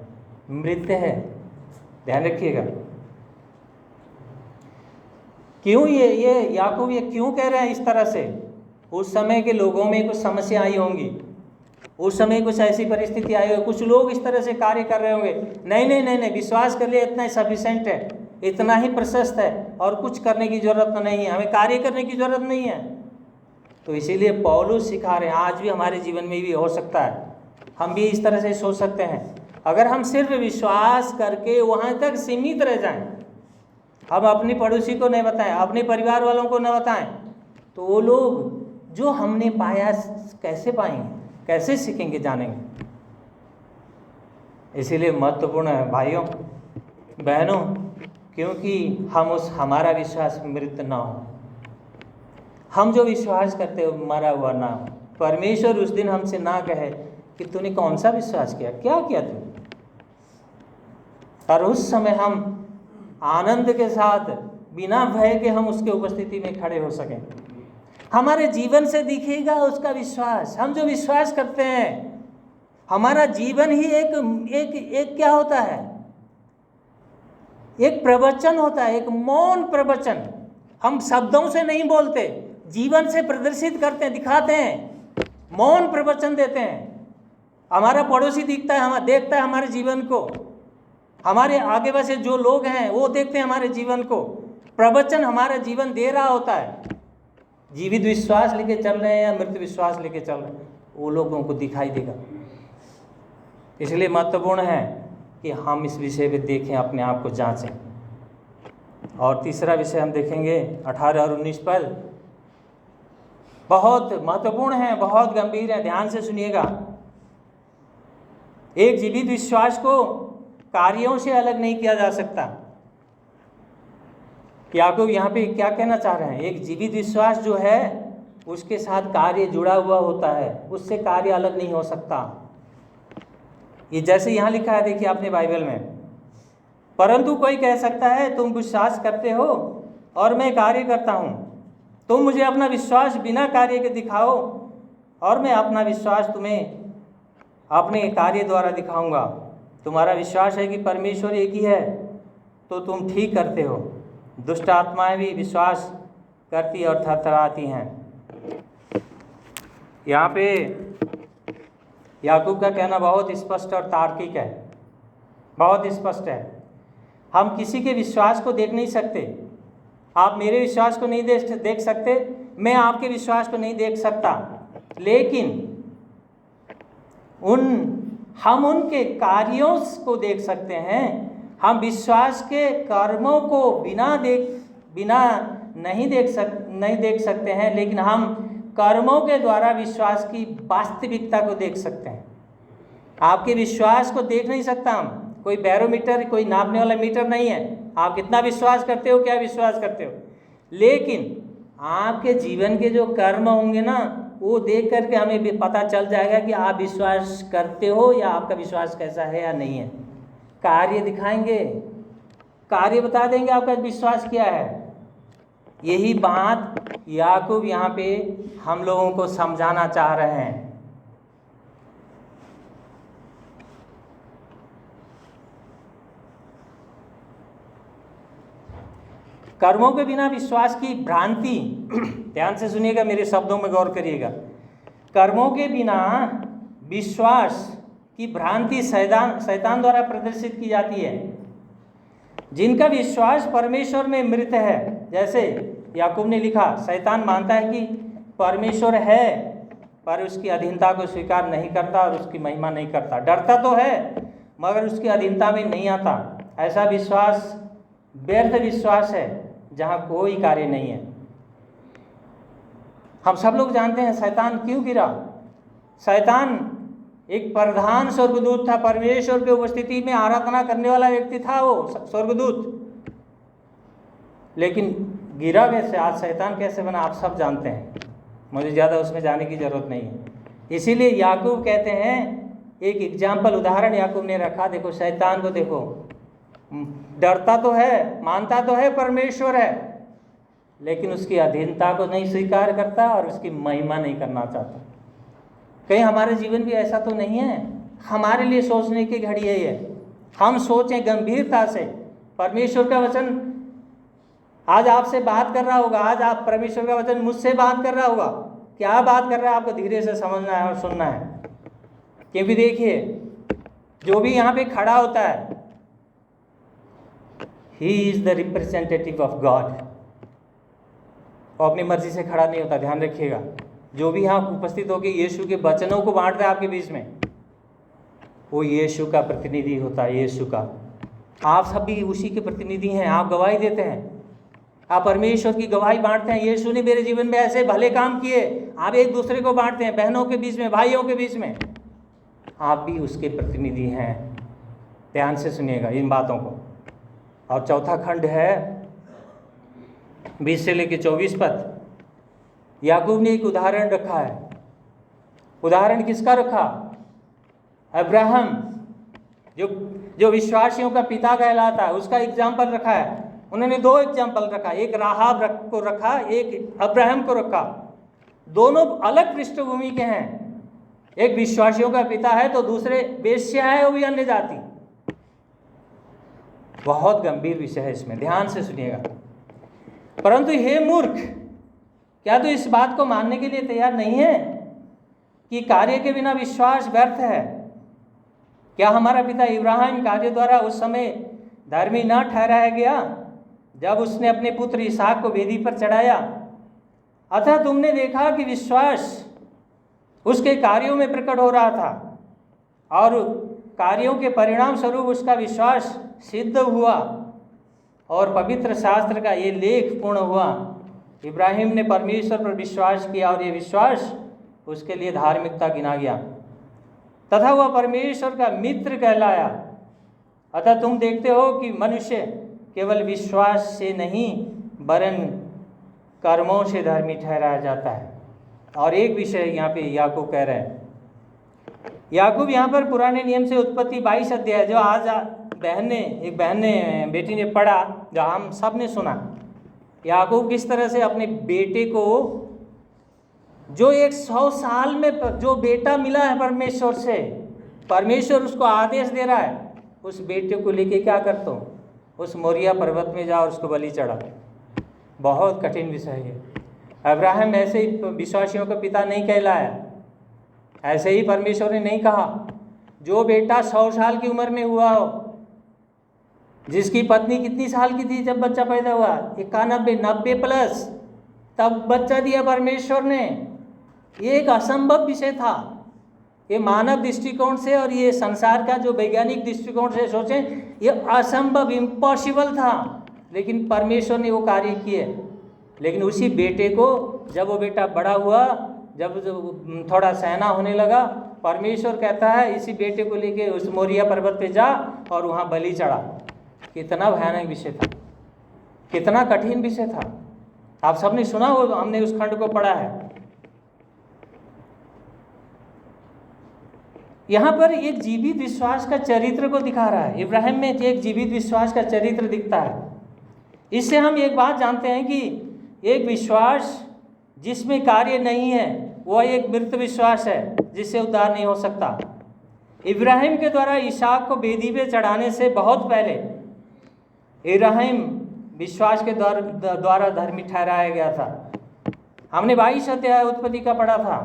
मृत है। ध्यान रखिएगा। क्यों ये याकूब ये क्यों कह रहे हैं इस तरह से? उस समय के लोगों में कुछ समस्या आई होंगी, उस समय कुछ ऐसी परिस्थिति आई होगी, कुछ लोग इस तरह से कार्य कर रहे होंगे, नहीं, विश्वास कर लिए इतना ही सफिशेंट है, इतना ही प्रशस्त है, और कुछ करने की जरूरत नहीं है, हमें कार्य करने की जरूरत नहीं है। तो इसीलिए पौलुस सिखा रहे हैं, आज भी हमारे जीवन में भी हो सकता है, हम भी इस तरह से सोच सकते हैं। अगर हम सिर्फ विश्वास करके वहाँ तक सीमित रह जाएं, हम अपने पड़ोसी को नहीं बताएं, अपने परिवार वालों को न बताएं, तो वो लोग जो हमने पाया कैसे पाएंगे, कैसे सीखेंगे, जानेंगे। इसीलिए महत्वपूर्ण है भाइयों बहनों, क्योंकि हमारा विश्वास मृत ना हो, हम जो विश्वास करते हो मरा हुआ ना हो। परमेश्वर उस दिन हमसे ना कहे कि तूने कौन सा विश्वास किया, क्या किया तूने, और उस समय हम आनंद के साथ बिना भय के हम उसके उपस्थिति में खड़े हो सकें। हमारे जीवन से दिखेगा उसका विश्वास। हम जो विश्वास करते हैं, हमारा जीवन ही एक क्या होता है, एक प्रवचन होता है, एक मौन प्रवचन। हम शब्दों से नहीं बोलते, जीवन से प्रदर्शित करते हैं, दिखाते हैं, मौन प्रवचन देते हैं। हमारा पड़ोसी देखता है हमारे जीवन को, हमारे आगे बसे जो लोग हैं वो देखते हैं हमारे जीवन को, प्रवचन हमारा जीवन दे रहा होता है। जीवित विश्वास लेके चल रहे हैं या मृत विश्वास लेके चल रहे हैं, वो लोगों को दिखाई देगा। इसलिए महत्वपूर्ण है कि हम इस विषय पे देखें, अपने आप को जांचें। और तीसरा विषय हम देखेंगे 18 और 19 पद, बहुत महत्वपूर्ण है, बहुत गंभीर है, ध्यान से सुनिएगा। एक जीवित विश्वास को कार्यों से अलग नहीं किया जा सकता। याकूब यहाँ पे क्या कहना चाह रहे हैं, एक जीवित विश्वास जो है उसके साथ कार्य जुड़ा हुआ होता है, उससे कार्य अलग नहीं हो सकता। ये जैसे यहाँ लिखा है, देखिए अपने बाइबल में, परंतु कोई कह सकता है तुम विश्वास करते हो और मैं कार्य करता हूँ, तुम मुझे अपना विश्वास बिना कार्य के दिखाओ और मैं अपना विश्वास तुम्हें अपने कार्य द्वारा दिखाऊंगा। तुम्हारा विश्वास है कि परमेश्वर एक ही है तो तुम ठीक करते हो, दुष्ट आत्माएं भी विश्वास करती और थरथराती हैं। यहाँ पे याकूब का कहना बहुत स्पष्ट और तार्किक है, बहुत स्पष्ट है। हम किसी के विश्वास को देख नहीं सकते, आप मेरे विश्वास को नहीं देख सकते, मैं आपके विश्वास को नहीं देख सकता, लेकिन हम उनके कार्यों को देख सकते हैं। हम विश्वास के कर्मों को बिना नहीं देख सकते हैं, लेकिन हम कर्मों के द्वारा विश्वास की वास्तविकता को देख सकते हैं। आपके विश्वास को देख नहीं सकता हम, कोई बैरोमीटर, कोई नापने वाला मीटर नहीं है, आप कितना विश्वास करते हो, क्या विश्वास करते हो, लेकिन आपके जीवन के जो कर्म होंगे ना, वो देख करके हमें भी पता चल जाएगा कि आप विश्वास करते हो या आपका विश्वास कैसा है या नहीं है। कार्य दिखाएंगे, कार्य बता देंगे आपका विश्वास क्या है। यही बात याकूब यहाँ पे हम लोगों को समझाना चाह रहे हैं। कर्मों के बिना विश्वास की भ्रांति, ध्यान से सुनिएगा, मेरे शब्दों में गौर करिएगा। कर्मों के बिना विश्वास की भ्रांति शैतान द्वारा प्रदर्शित की जाती है। जिनका विश्वास परमेश्वर में मृत है, जैसे याकूब ने लिखा, शैतान मानता है कि परमेश्वर है पर उसकी अधीनता को स्वीकार नहीं करता और उसकी महिमा नहीं करता। डरता तो है मगर उसकी अधीनता में नहीं आता। ऐसा विश्वास व्यर्थ विश्वास है जहाँ कोई कार्य नहीं है। हम सब लोग जानते हैं शैतान क्यों गिरा। शैतान एक प्रधान स्वर्गदूत था, परमेश्वर की उपस्थिति में आराधना करने वाला व्यक्ति था वो स्वर्गदूत, लेकिन गिरा कैसे, आज शैतान कैसे बना आप सब जानते हैं, मुझे ज़्यादा उसमें जाने की ज़रूरत नहीं है। इसीलिए याकूब कहते हैं, एक एग्जाम्पल उदाहरण याकूब ने रखा, देखो शैतान को देखो, डरता तो है, मानता तो है परमेश्वर है, लेकिन उसकी अधीनता को नहीं स्वीकार करता और उसकी महिमा नहीं करना चाहता। कहीं हमारे जीवन भी ऐसा तो नहीं है? हमारे लिए सोचने की घड़ी है ये। हम सोचें गंभीरता से। परमेश्वर का वचन आज आपसे बात कर रहा होगा, आज आप परमेश्वर का वचन मुझसे बात कर रहा होगा। क्या बात कर रहा है आपको धीरे से समझना है और सुनना है, क्योंकि देखिए जो भी यहाँ पे खड़ा होता है, he is the representative of God. वो अपनी मर्जी से खड़ा नहीं होता, ध्यान रखिएगा। जो भी यहाँ उपस्थित होकर यीशु के वचनों को बांट रहा है आपके बीच में, वो यीशु का प्रतिनिधि होता है। यीशु का, आप सब भी उसी के प्रतिनिधि हैं। आप गवाही देते हैं, आप परमेश्वर की गवाही बांटते हैं। यीशु ने मेरे जीवन में ऐसे भले काम किए, आप एक दूसरे को बांटते हैं, बहनों के बीच में, भाइयों के बीच में, आप भी उसके प्रतिनिधि हैं। ध्यान से सुनिएगा इन बातों को। और चौथा खंड है 20 से लेकर 24 पद। याकूब ने एक उदाहरण रखा है। उदाहरण किसका रखा? अब्राहम, जो विश्वासियों का पिता कहलाता है, उसका एग्जाम्पल रखा है। उन्होंने 2 एग्जाम्पल रखा, एक राहाब को रखा, एक अब्राहम को रखा। दोनों अलग पृष्ठभूमि के हैं। एक विश्वासियों का पिता है तो दूसरे वेश्या है, वो भी अन्य जाति। बहुत गंभीर विषय है, इसमें ध्यान से सुनिएगा। परंतु हे मूर्ख, क्या तू इस बात को मानने के लिए तैयार नहीं है कि कार्य के बिना विश्वास व्यर्थ है? क्या हमारा पिता इब्राहिम कार्य द्वारा उस समय धर्मी न ठहराया गया जब उसने अपने पुत्र इसहाक को वेदी पर चढ़ाया? अतः तुमने देखा कि विश्वास उसके कार्यों में प्रकट हो रहा था, और कार्यों के परिणाम स्वरूप उसका विश्वास सिद्ध हुआ, और पवित्र शास्त्र का ये लेख पूर्ण हुआ। इब्राहिम ने परमेश्वर पर विश्वास किया, और ये विश्वास उसके लिए धार्मिकता गिना गया, तथा वह परमेश्वर का मित्र कहलाया। अतः तुम देखते हो कि मनुष्य केवल विश्वास से नहीं वरन कर्मों से धर्मी ठहराया जाता है। और एक विषय यहाँ पे याकूब कह रहे हैं। याकूब यहाँ पर पुराने नियम से उत्पत्ति 22 अध्याय, जो आज एक बहन ने बेटी ने पढ़ा, जो हम सब ने सुना, याकूब किस तरह से अपने बेटे को, जो 100 साल में जो बेटा मिला है परमेश्वर से, परमेश्वर उसको आदेश दे रहा है, उस बेटे को लेके क्या करता हूँ, उस मोरिया पर्वत में जा और उसको बलि चढ़ा। बहुत कठिन विषय है। अब्राहम ऐसे ही विश्वासियों का पिता नहीं कहलाया, ऐसे ही परमेश्वर ने नहीं कहा। जो बेटा 100 साल की उम्र में हुआ हो, जिसकी पत्नी कितनी साल की थी जब बच्चा पैदा हुआ, 91, 90 प्लस, तब बच्चा दिया परमेश्वर ने। ये एक असंभव विषय था। ये मानव दृष्टिकोण से और ये संसार का जो वैज्ञानिक दृष्टिकोण से सोचें, ये असंभव, इम्पॉसिबल था, लेकिन परमेश्वर ने वो कार्य किए। लेकिन उसी बेटे को, जब वो बेटा बड़ा हुआ, जब थोड़ा सहना होने लगा, परमेश्वर कहता है इसी बेटे को लेके उस मोरिया पर्वत पे जा और वहाँ बलि चढ़ा। कितना भयानक विषय था, कितना कठिन विषय था। आप सबने सुना हो, हमने उस खंड को पढ़ा है। यहाँ पर एक जीवित विश्वास का चरित्र को दिखा रहा है। इब्राहिम में एक जीवित विश्वास का चरित्र दिखता है। इससे हम एक बात जानते हैं कि एक विश्वास जिसमें कार्य नहीं है, वह एक मृत विश्वास है, जिससे उद्धार नहीं हो सकता। इब्राहिम के द्वारा इसहाक को वेदी पे चढ़ाने से बहुत पहले इब्राहिम विश्वास के द्वारा धर्मी ठहराया गया था। हमने 22 अध्याय उत्पत्ति का पढ़ा था,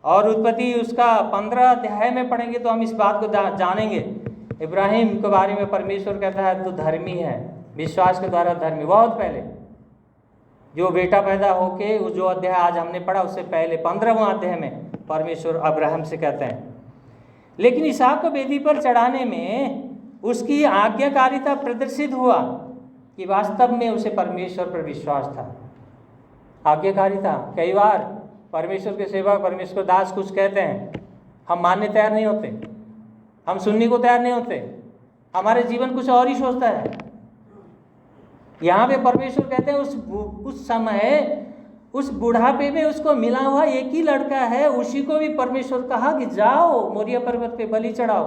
और उत्पत्ति उसका 15 अध्याय में पढ़ेंगे तो हम इस बात को जानेंगे। इब्राहिम के बारे में परमेश्वर कहता है तो धर्मी है, विश्वास के द्वारा धर्मी। बहुत पहले जो बेटा पैदा होके, वो जो अध्याय आज हमने पढ़ा, उससे पहले 15वां अध्याय में परमेश्वर अब्राहम से कहते हैं। लेकिन इसहाक को वेदी पर चढ़ाने में उसकी आज्ञाकारिता प्रदर्शित हुआ कि वास्तव में उसे परमेश्वर पर विश्वास था। आज्ञाकारिता, कई बार परमेश्वर के सेवक, परमेश्वर दास कुछ कहते हैं, हम मानने तैयार नहीं होते, हम सुनने को तैयार नहीं होते, हमारे जीवन कुछ और ही सोचता है। यहाँ पे परमेश्वर कहते हैं उस समय, उस बुढ़ापे में उसको मिला हुआ एक ही लड़का है, उसी को भी परमेश्वर कहा कि जाओ मोरिया पर्वत पे बलि चढ़ाओ।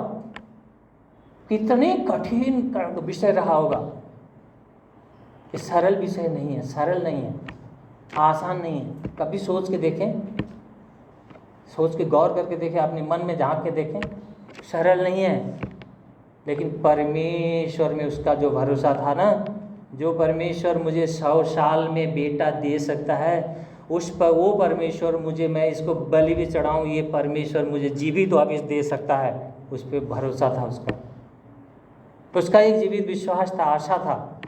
कितने कठिन विषय रहा होगा। ये सरल विषय नहीं है, सरल नहीं है, आसान नहीं है। कभी सोच के देखें, सोच के गौर करके देखें, अपने मन में झांक के देखें, सरल नहीं है। लेकिन परमेश्वर में उसका जो भरोसा था ना, जो परमेश्वर मुझे 100 साल में बेटा दे सकता है, उस पर वो परमेश्वर मुझे, मैं इसको बलि भी चढ़ाऊँ, ये परमेश्वर मुझे जीवित वापिस दे सकता है, उस पर भरोसा था उसका एक जीवित विश्वास था, आशा था।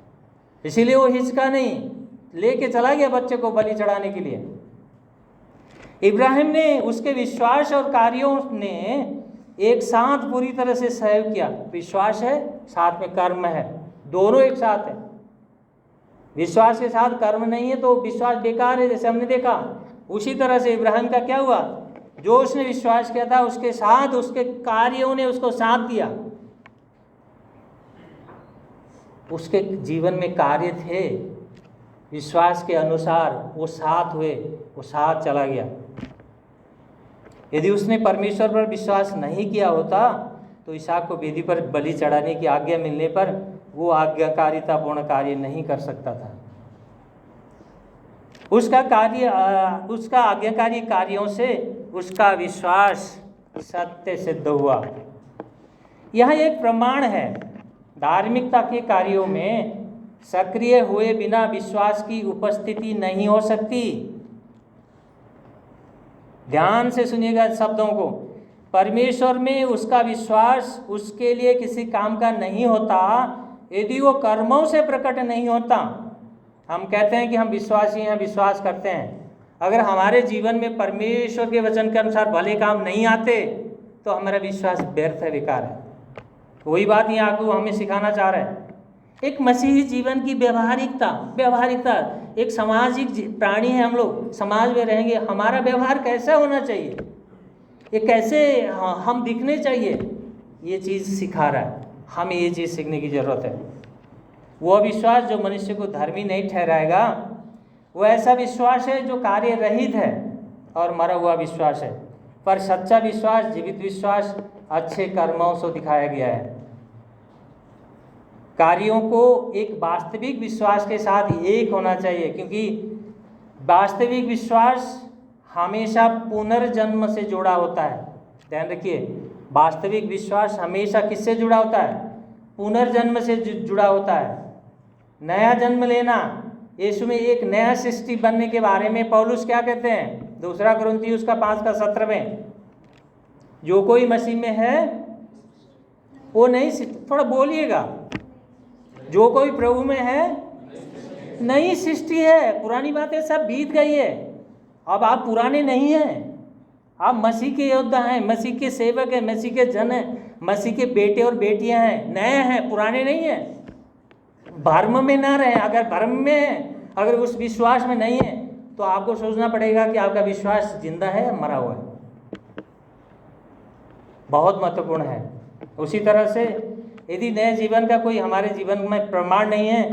इसीलिए वो हिचका नहीं, लेके चला गया बच्चे को बलि चढ़ाने के लिए। इब्राहिम ने उसके विश्वास और कार्यों ने एक साथ पूरी तरह से सहयोग किया। विश्वास है, साथ में कर्म है, दोनों एक साथ है। विश्वास के साथ कर्म नहीं है तो विश्वास बेकार है, जैसे हमने देखा। उसी तरह से इब्राहिम का क्या हुआ, जो उसने विश्वास किया था उसके साथ उसके कार्यों ने उसको साथ दिया। उसके जीवन में कार्य थे, विश्वास के अनुसार वो साथ हुए, वो साथ चला गया। यदि उसने परमेश्वर पर विश्वास नहीं किया होता तो इसहाक को वेदी पर बलि चढ़ाने की आज्ञा मिलने पर वो आज्ञाकारितापूर्ण कार्य नहीं कर सकता था। उसका आज्ञाकारी कार्यों से उसका विश्वास सत्य सिद्ध हुआ। यह एक प्रमाण है, धार्मिकता के कार्यों में सक्रिय हुए बिना विश्वास की उपस्थिति नहीं हो सकती। ध्यान से सुनिएगा शब्दों को। परमेश्वर में उसका विश्वास उसके लिए किसी काम का नहीं होता यदि वो कर्मों से प्रकट नहीं होता। हम कहते हैं कि हम विश्वासी हैं, विश्वास करते हैं, अगर हमारे जीवन में परमेश्वर के वचन के अनुसार भले काम नहीं आते तो हमारा विश्वास व्यर्थ है, बेकार है। वही बात यहाँ को हमें सिखाना चाह रहा है। एक मसीही जीवन की व्यवहारिकता, एक सामाजिक प्राणी है, हम लोग समाज में रहेंगे, हमारा व्यवहार कैसा होना चाहिए, ये कैसे हम दिखने चाहिए, ये चीज़ सिखा रहा है। हमें ये चीज़ सीखने की ज़रूरत है। वो विश्वास जो मनुष्य को धर्मी नहीं ठहराएगा वो ऐसा विश्वास है जो कार्य रहित है और मरा हुआ विश्वास है। पर सच्चा विश्वास, जीवित विश्वास अच्छे कर्मों से दिखाया गया है। कार्यों को एक वास्तविक विश्वास के साथ एक होना चाहिए, क्योंकि वास्तविक विश्वास हमेशा पुनर्जन्म से जुड़ा होता है। ध्यान रखिए, वास्तविक विश्वास हमेशा किससे जुड़ा होता है? पुनर्जन्म से जुड़ा होता है। नया जन्म लेना, यीशु में एक नया सृष्टि बनने के बारे में पौलुस क्या कहते हैं? 2 कुरिन्थियों 5:17 में, जो कोई मसीह में है वो नहीं, थोड़ा बोलिएगा, जो कोई प्रभु में है नई सृष्टि है, पुरानी बातें सब बीत गई है, अब आप पुराने नहीं हैं, आप मसीह के योद्धा हैं, मसीह के सेवक हैं, मसीह के जन हैं, मसीह के बेटे और बेटियां हैं, नए हैं, पुराने नहीं हैं। भ्रम में ना रहें। अगर भ्रम में हैं, अगर उस विश्वास में नहीं है तो आपको सोचना पड़ेगा कि आपका विश्वास जिंदा है या मरा हुआ है। बहुत महत्वपूर्ण है। उसी तरह से यदि नए जीवन का कोई हमारे जीवन में प्रमाण नहीं है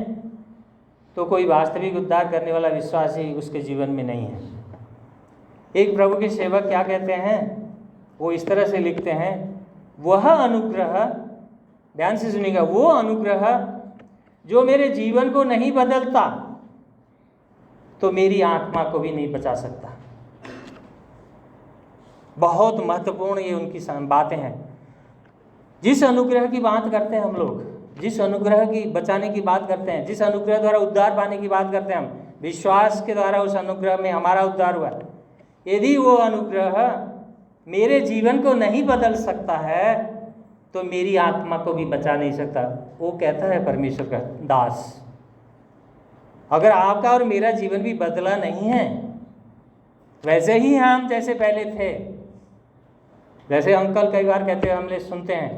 तो कोई वास्तविक उद्धार करने वाला विश्वास ही उसके जीवन में नहीं है। एक प्रभु के सेवक क्या कहते हैं, वो इस तरह से लिखते हैं, वह अनुग्रह, ध्यान से सुनिएगा, वो अनुग्रह जो मेरे जीवन को नहीं बदलता तो मेरी आत्मा को भी नहीं बचा सकता। बहुत महत्वपूर्ण ये उनकी बातें हैं। जिस अनुग्रह की बात करते हैं हम लोग, जिस अनुग्रह की बचाने की बात करते हैं, जिस अनुग्रह द्वारा उद्धार पाने की बात करते हैं, हम विश्वास के द्वारा उस अनुग्रह में हमारा उद्धार हुआ, यदि वो अनुग्रह मेरे जीवन को नहीं बदल सकता है तो मेरी आत्मा को भी बचा नहीं सकता। वो कहता है परमेश्वर का दास, अगर आपका और मेरा जीवन भी बदला नहीं है, वैसे ही हम जैसे पहले थे, जैसे अंकल कई बार कहते हैं, हमने सुनते हैं,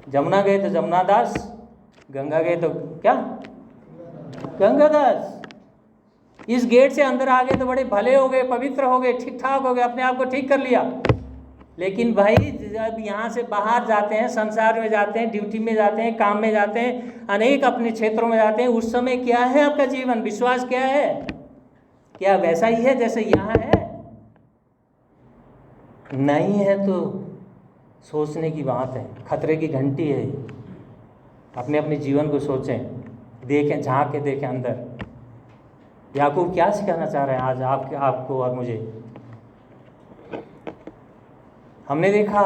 जमुना गए तो जमुना दास, गंगा गए तो क्या गंगा दास। इस गेट से अंदर आ गए तो बड़े भले हो गए, पवित्र हो गए, ठीक ठाक हो गए, अपने आप को ठीक कर लिया। लेकिन भाई जब यहाँ से बाहर जाते हैं, संसार में जाते हैं, ड्यूटी में जाते हैं, काम में जाते हैं, अनेक अपने क्षेत्रों में जाते हैं, उस समय क्या है आपका जीवन, विश्वास क्या है? क्या वैसा ही है जैसे यहाँ है? नहीं है तो सोचने की बात है, खतरे की घंटी है। अपने अपने जीवन को सोचें, देखें, झांक के देखें अंदर। याकूब क्या सिखाना चाह रहे हैं आज आपको और मुझे? हमने देखा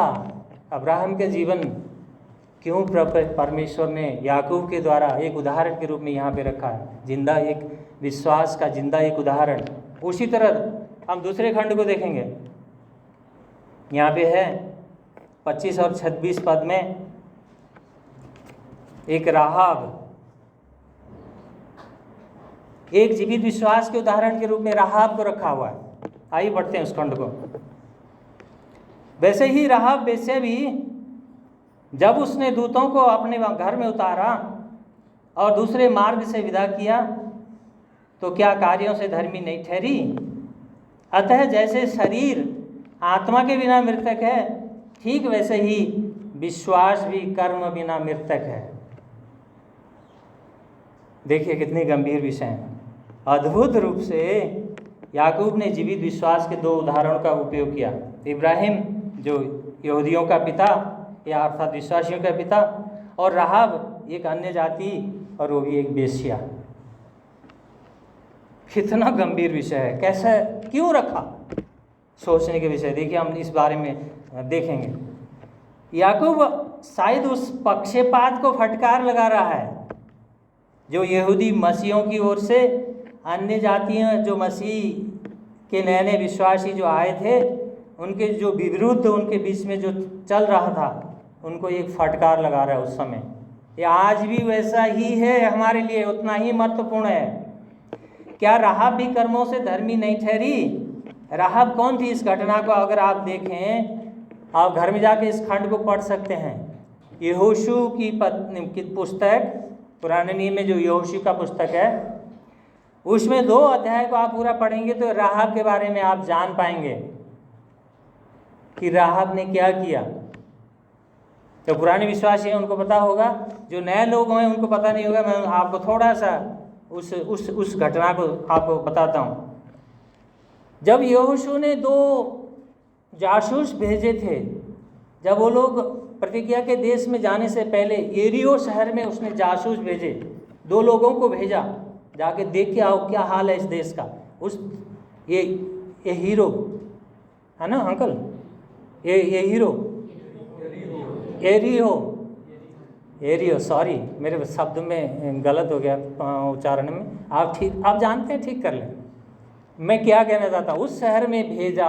अब्राहम के जीवन क्यों परमेश्वर ने याकूब के द्वारा एक उदाहरण के रूप में यहाँ पे रखा है, जिंदा एक विश्वास का जिंदा एक उदाहरण। उसी तरह हम दूसरे खंड को देखेंगे, यहाँ पे है 25 और 26 पद में, एक राहाब, एक जीवित विश्वास के उदाहरण के रूप में राहाब को रखा हुआ है। आइए पढ़ते हैं उस खंड को। वैसे ही राहाब वेश्या भी जब उसने दूतों को अपने घर में उतारा और दूसरे मार्ग से विदा किया तो क्या कार्यों से धर्मी नहीं ठहरी? अतः जैसे शरीर आत्मा के बिना मृतक है, ठीक वैसे ही विश्वास भी कर्म बिना मृतक है। देखिए कितनी गंभीर विषय है। अद्भुत रूप से याकूब ने जीवित विश्वास के दो उदाहरणों का उपयोग किया। इब्राहिम जो यहूदियों का पिता या अर्थात विश्वासियों का पिता, और राहाब एक अन्य जाति और वो भी एक वेश्या। कितना गंभीर विषय है, कैसे क्यों रखा, सोचने के विषय। देखिए हम इस बारे में देखेंगे। याकूब शायद उस पक्षपात को फटकार लगा रहा है जो यहूदी मसीहों की ओर से अन्य जातियाँ जो मसीह के नए नए विश्वासी जो आए थे उनके जो विरुद्ध उनके बीच में जो चल रहा था उनको एक फटकार लगा रहा है उस समय। ये आज भी वैसा ही है, हमारे लिए उतना ही महत्वपूर्ण है। क्या राहाब भी कर्मों से धर्मी नहीं ठहरी? राहाब कौन थी? इस घटना को अगर आप देखें, आप घर में जाके इस खंड को पढ़ सकते हैं। यहोशू की पुस्तक, पुराने नियम में जो यहोशू का पुस्तक है, उसमें 2 अध्याय को आप पूरा पढ़ेंगे तो राहाब के बारे में आप जान पाएंगे कि राहाब ने क्या किया। तो पुराने विश्वासी हैं उनको पता होगा, जो नए लोग हैं उनको पता नहीं होगा। मैं आपको थोड़ा सा उस घटना को आपको बताता हूँ। जब यहोशू ने 2 जासूस भेजे थे, जब वो लोग प्रतिज्ञा के देश में जाने से पहले एरियो शहर में उसने जासूस भेजे, 2 लोगों को भेजा, जाके देख के आओ क्या हाल है इस देश का। ये हीरो है ना अंकल, ये हीरो एरियो, सॉरी मेरे शब्द में गलत हो गया उच्चारण में, आप जानते हैं, ठीक कर लें। मैं क्या कहना चाहता हूँ, उस शहर में भेजा।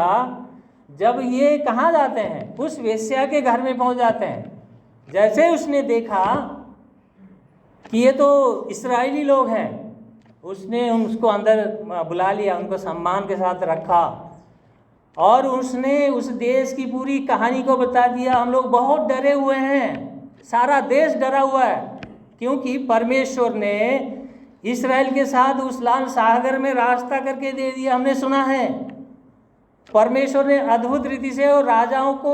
जब ये कहाँ जाते हैं? उस वेश्या के घर में पहुँच जाते हैं। जैसे उसने देखा कि ये तो इस्राएली लोग हैं, उसने उसको अंदर बुला लिया, उनको सम्मान के साथ रखा और उसने उस देश की पूरी कहानी को बता दिया। हम लोग बहुत डरे हुए हैं, सारा देश डरा हुआ है, क्योंकि परमेश्वर ने इस्राएल के साथ उस लाल सागर में रास्ता करके दे दिया। हमने सुना है परमेश्वर ने अद्भुत रीति से और राजाओं को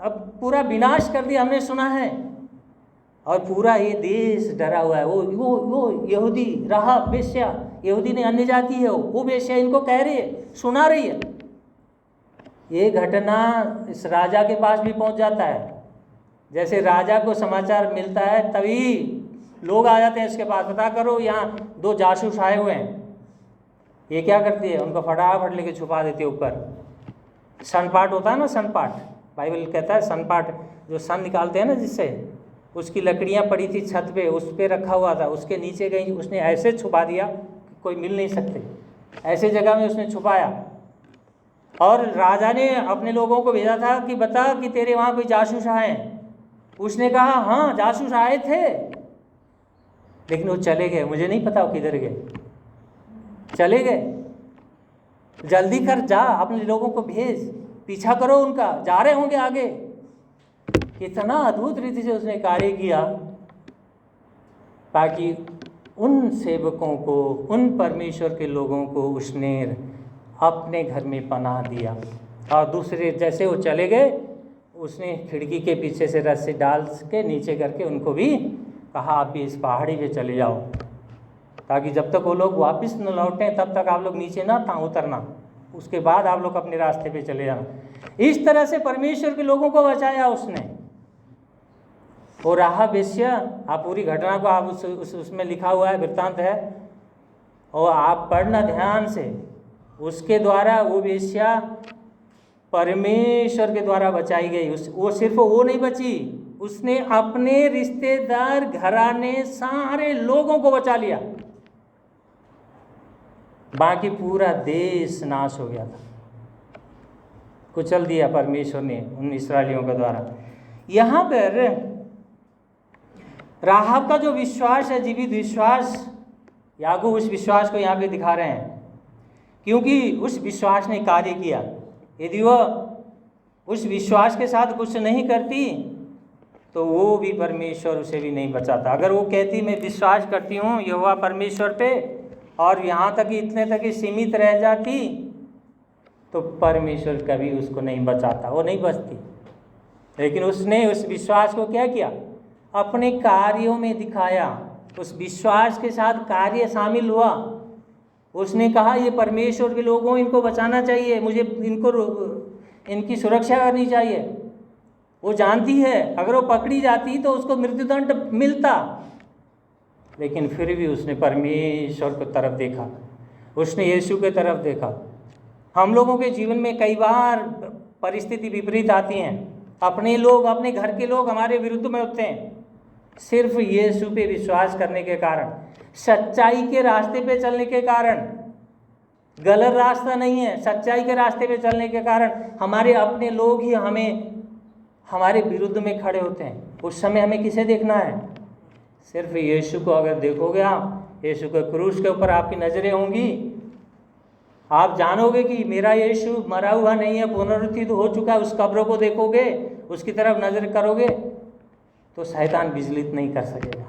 अब पूरा विनाश कर दिया, हमने सुना है। और पूरा ये देश डरा हुआ है। वो यहूदी राहाब वेश्या, यहूदी ने अन्य जाति है, वो वेश्या इनको कह रही है, सुना रही है। ये घटना इस राजा के पास भी पहुंच जाता है। जैसे राजा को समाचार मिलता है तभी लोग आ जाते हैं इसके पास, पता करो यहाँ 2 जासूस आए हुए हैं। ये क्या करती है? उनको फटाफट लेके छुपा देती है ऊपर। सनपाट होता है ना, सनपाट, बाइबल कहता है सनपाट, जो सन निकालते हैं ना जिससे, उसकी लकड़ियाँ पड़ी थी छत पे, उस पर रखा हुआ था, उसके नीचे गई, उसने ऐसे छुपा दिया कोई मिल नहीं सकते, ऐसे जगह में उसने छुपाया। और राजा ने अपने लोगों को भेजा था कि बता कि तेरे वहाँ कोई जासूस आए। उसने कहा हाँ जासूस आए थे, लेकिन वो चले गए, मुझे नहीं पता वो किधर गए, चले गए। जल्दी कर, जा अपने लोगों को भेज, पीछा करो उनका, जा रहे होंगे आगे। इतना अद्भुत रीति से उसने कार्य किया ताकि उन सेवकों को, उन परमेश्वर के लोगों को उसने अपने घर में पनाह दिया। और दूसरे जैसे वो चले गए, उसने खिड़की के पीछे से रस्सी डाल के नीचे करके उनको भी कहा आप भी इस पहाड़ी पे चले जाओ, ताकि जब तक वो लोग वापस न लौटें तब तक आप लोग नीचे ना उतरना, उसके बाद आप लोग अपने रास्ते पे चले जाना। इस तरह से परमेश्वर के लोगों को बचाया उसने। और राहाब वेश्या, आप पूरी घटना को आप उसमें लिखा हुआ है, वृत्तांत है, और आप पढ़ना ध्यान से। उसके द्वारा वो वेश्या परमेश्वर के द्वारा बचाई गई। वो सिर्फ वो नहीं बची, उसने अपने रिश्तेदार, घराने, सारे लोगों को बचा लिया। बाकी पूरा देश नाश हो गया था, कुचल दिया परमेश्वर ने उन इस्राएलियों के द्वारा। यहाँ पर राहाब का जो विश्वास है, जीवित विश्वास, याकूब उस विश्वास को यहाँ पे दिखा रहे हैं। क्योंकि उस विश्वास ने कार्य किया। यदि वह उस विश्वास के साथ कुछ नहीं करती तो वो भी परमेश्वर उसे भी नहीं बचाता। अगर वो कहती मैं विश्वास करती हूँ यहोवा परमेश्वर पे और यहाँ तक ही इतने तक ही सीमित रह जाती तो परमेश्वर कभी उसको नहीं बचाता, वो नहीं बचती। लेकिन उसने उस विश्वास को क्या किया? अपने कार्यों में दिखाया। उस विश्वास के साथ कार्य शामिल हुआ। उसने कहा ये परमेश्वर के लोगों, इनको बचाना चाहिए, मुझे इनकी सुरक्षा करनी चाहिए। वो जानती है अगर वो पकड़ी जाती तो उसको मृत्युदंड मिलता, लेकिन फिर भी उसने परमेश्वर की तरफ देखा, उसने यीशु की तरफ देखा। हम लोगों के जीवन में कई बार परिस्थिति विपरीत आती हैं, अपने लोग, अपने घर के लोग हमारे विरुद्ध में होते हैं। सिर्फ यीशु पे विश्वास करने के कारण, सच्चाई के रास्ते पे चलने के कारण, गलत रास्ता नहीं है, सच्चाई के रास्ते पे चलने के कारण हमारे अपने लोग ही हमारे विरुद्ध में खड़े होते हैं। उस समय हमें किसे देखना है? सिर्फ यीशु को। अगर देखोगे आप, यीशु के क्रूस के ऊपर आपकी नज़रें होंगी, आप जानोगे कि मेरा यीशु मरा हुआ नहीं है, पुनरुत्थित हो चुका है। उस कब्र को देखोगे, उसकी तरफ नज़र करोगे तो शैतान विचलित नहीं कर सकेगा।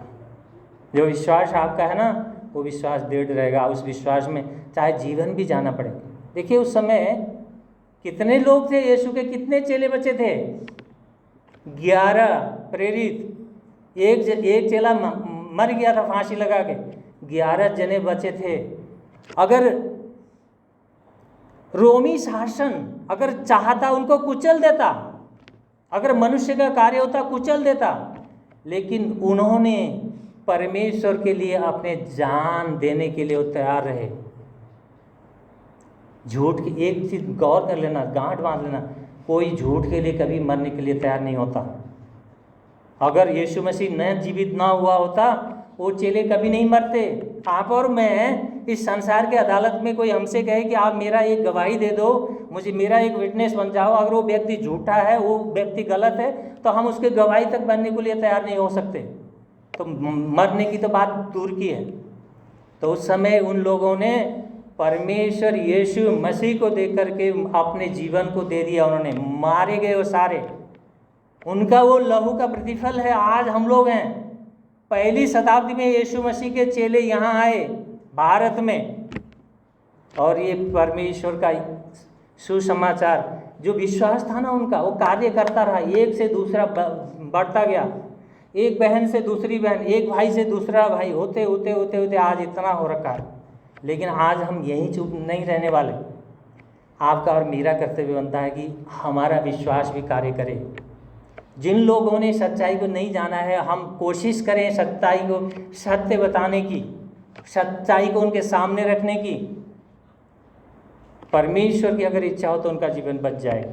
जो विश्वास आपका है ना, वो विश्वास दृढ़ रहेगा। उस विश्वास में चाहे जीवन भी जाना पड़े। देखिए उस समय कितने लोग थे, यीशु के कितने चेले बचे थे? 11 प्रेरित। एक चेला मर गया था फांसी लगा के, 11 जने बचे थे। अगर रोमी शासन अगर चाहता उनको कुचल देता, अगर मनुष्य का कार्य होता कुचल देता, लेकिन उन्होंने परमेश्वर के लिए अपने जान देने के लिए वो तैयार रहे। झूठ की एक चीज गौर कर लेना, गांठ बांध लेना, कोई झूठ के लिए कभी मरने के लिए तैयार नहीं होता। अगर यीशु मसीह न जीवित ना हुआ होता, वो चेले कभी नहीं मरते। आप और मैं इस संसार के अदालत में कोई हमसे कहे कि आप मेरा एक गवाही दे दो, मुझे मेरा एक विटनेस बन जाओ, अगर वो व्यक्ति झूठा है, वो व्यक्ति गलत है, तो हम उसके गवाही तक बनने के लिए तैयार नहीं हो सकते। तो मरने की तो बात दूर की है। तो उस समय उन लोगों ने परमेश्वर यीशु मसीह को देख करके अपने जीवन को दे दिया। उन्होंने मारे गए वो सारे, उनका वो लहू का प्रतिफल है। आज हम लोग हैं, पहली शताब्दी में यीशु मसीह के चेले यहाँ आए भारत में, और ये परमेश्वर का सुसमाचार जो विश्वास था ना उनका, वो कार्य करता रहा। एक से दूसरा बढ़ता गया, एक बहन से दूसरी बहन, एक भाई से दूसरा भाई, होते होते होते होते आज इतना हो रखा है। लेकिन आज हम यहीं चुप नहीं रहने वाले। आपका और मेरा कर्तव्य बनता है कि हमारा विश्वास भी कार्य करे। जिन लोगों ने सच्चाई को नहीं जाना है, हम कोशिश करें सच्चाई को सत्य बताने की, सच्चाई को उनके सामने रखने की। परमेश्वर की अगर इच्छा हो तो उनका जीवन बच जाएगा।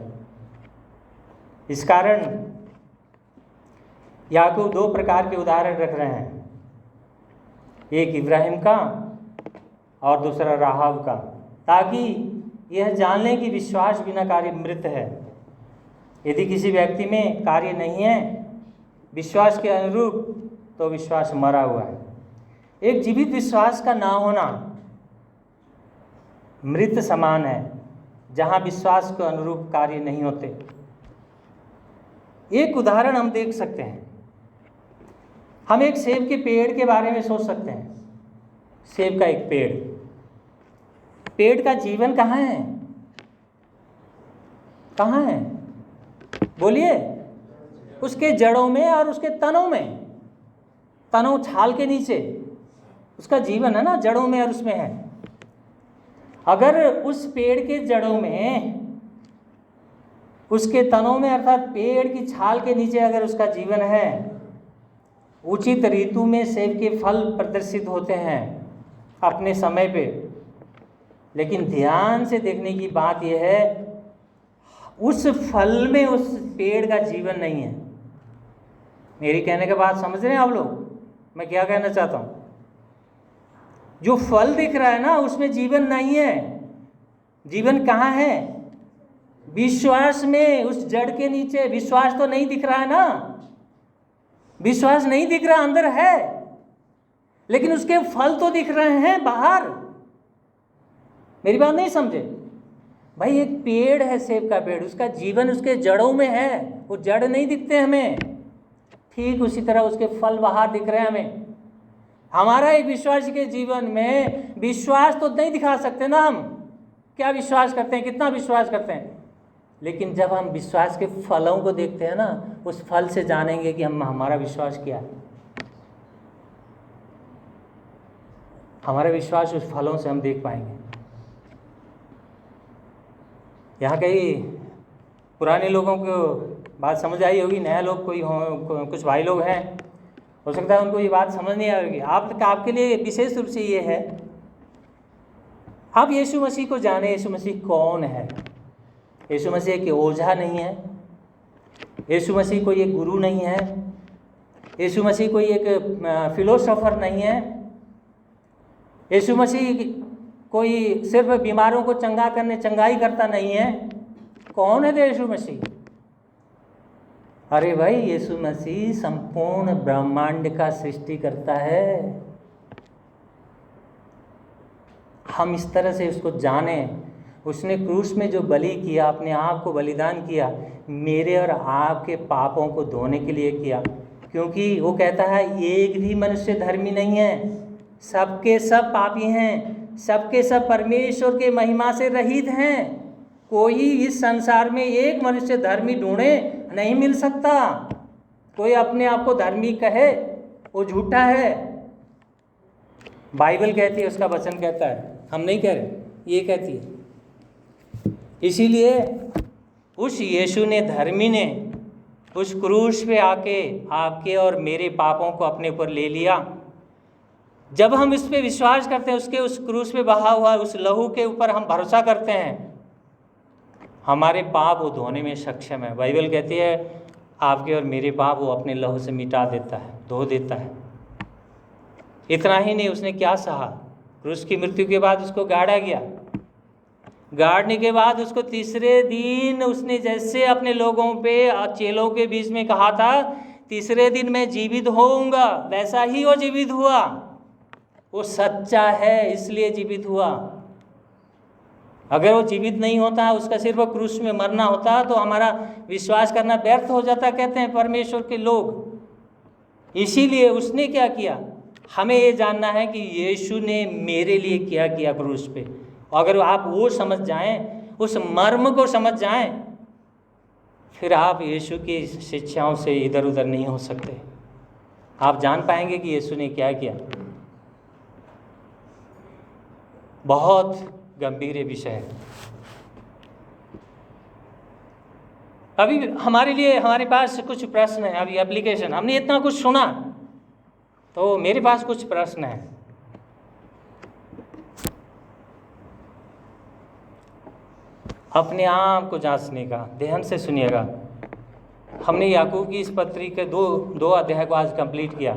इस कारण याकूब 2 प्रकार के उदाहरण रख रहे हैं, एक इब्राहिम का और दूसरा राहाब का, ताकि यह जान लें कि विश्वास बिना कार्य मृत है। यदि किसी व्यक्ति में कार्य नहीं है विश्वास के अनुरूप, तो विश्वास मरा हुआ है। एक जीवित विश्वास का ना होना मृत समान है, जहाँ विश्वास के अनुरूप कार्य नहीं होते। एक उदाहरण हम देख सकते हैं। हम एक सेब के पेड़ के बारे में सोच सकते हैं। सेब का एक पेड़ का जीवन कहाँ है? कहाँ है? बोलिए। उसके जड़ों में और उसके तनों में, तनों छाल के नीचे उसका जीवन है ना, जड़ों में और उसमें है। अगर उस पेड़ के जड़ों में, उसके तनों में अर्थात पेड़ की छाल के नीचे अगर उसका जीवन है, उचित ऋतु में सेब के फल प्रदर्शित होते हैं अपने समय पे। लेकिन ध्यान से देखने की बात यह है, उस फल में उस पेड़ का जीवन नहीं है। मेरी कहने के बाद समझ रहे हैं आप लोग मैं क्या कहना चाहता हूँ? जो फल दिख रहा है ना, उसमें जीवन नहीं है। जीवन कहाँ है? विश्वास में, उस जड़ के नीचे। विश्वास तो नहीं दिख रहा है ना, विश्वास नहीं दिख रहा, अंदर है, लेकिन उसके फल तो दिख रहे हैं बाहर। मेरी बात नहीं समझे भाई। एक पेड़ है, सेब का पेड़, उसका जीवन उसके जड़ों में है, वो जड़ नहीं दिखते हमें, ठीक उसी तरह उसके फल बाहर दिख रहे हैं हमें। हमारा एक विश्वासी के जीवन में विश्वास तो नहीं दिखा सकते ना, हम क्या विश्वास करते हैं, कितना विश्वास करते हैं, लेकिन जब हम विश्वास के फलों को देखते हैं ना, उस फल से जानेंगे कि हमारा विश्वास क्या है। हमारा विश्वास उस फलों से हम देख पाएंगे। यहाँ कई पुराने लोगों को बात समझ आई होगी, नया लोग कोई हो, कुछ भाई लोग हैं, हो सकता है उनको ये बात समझ नहीं आएगी। आपके लिए विशेष रूप से ये है, आप यीशु मसीह को जाने। यीशु मसीह कौन है? यीशु मसीह एक ओझा नहीं है, यीशु मसीह कोई एक गुरु नहीं है, यीशु मसीह कोई एक फिलोसोफर नहीं है, यीशु मसीह कोई सिर्फ बीमारों को चंगाई करता नहीं है। कौन है यीशु मसीह? अरे भाई, यीशु मसीह संपूर्ण ब्रह्मांड का सृष्टि करता है। हम इस तरह से उसको जाने। उसने क्रूस में जो बलि किया, अपने आप को बलिदान किया, मेरे और आपके पापों को धोने के लिए किया, क्योंकि वो कहता है एक भी मनुष्य धर्मी नहीं है, सबके सब पापी हैं, सबके सब परमेश्वर के महिमा से रहित हैं। कोई इस संसार में एक मनुष्य धर्मी ढूंढे नहीं मिल सकता। कोई अपने आप को धर्मी कहे वो झूठा है। बाइबल कहती है, उसका वचन कहता है, हम नहीं कह रहे, ये कहती है। इसीलिए उस यीशु ने, धर्मी ने, उस क्रूस पे आके आपके और मेरे पापों को अपने ऊपर ले लिया। जब हम इस पे विश्वास करते हैं, उसके उस क्रूस पे बहा हुआ उस लहू के ऊपर हम भरोसा करते हैं, हमारे पाप वो धोने में सक्षम है। बाइबल कहती है आपके और मेरे पाप वो अपने लहू से मिटा देता है, धो देता है। इतना ही नहीं, उसने क्या सहा? क्रूस की मृत्यु के बाद उसको गाड़ा गया। गाड़ने के बाद उसको तीसरे दिन उसने जैसे अपने लोगों पे, चेलों के बीच में कहा था तीसरे दिन मैं जीवित होऊंगा, वैसा ही वो जीवित हुआ। वो सच्चा है इसलिए जीवित हुआ। अगर वो जीवित नहीं होता, उसका सिर्फ क्रूस में मरना होता, तो हमारा विश्वास करना व्यर्थ हो जाता, कहते हैं परमेश्वर के लोग। इसीलिए उसने क्या किया? हमें ये जानना है कि यीशु ने मेरे लिए क्या किया क्रूस पे। अगर आप वो समझ जाएं, उस मर्म को समझ जाएं, फिर आप यीशु की शिक्षाओं से इधर उधर नहीं हो सकते। आप जान पाएंगे कि यीशु ने क्या किया। बहुत गंभीर विषय है। अभी हमारे लिए, हमारे पास कुछ प्रश्न है। अभी एप्लीकेशन, हमने इतना कुछ सुना, तो मेरे पास कुछ प्रश्न है। अपने आप को जांचने का, ध्यान से सुनिएगा। हमने याकूब की इस पत्री के दो अध्याय को आज कंप्लीट किया।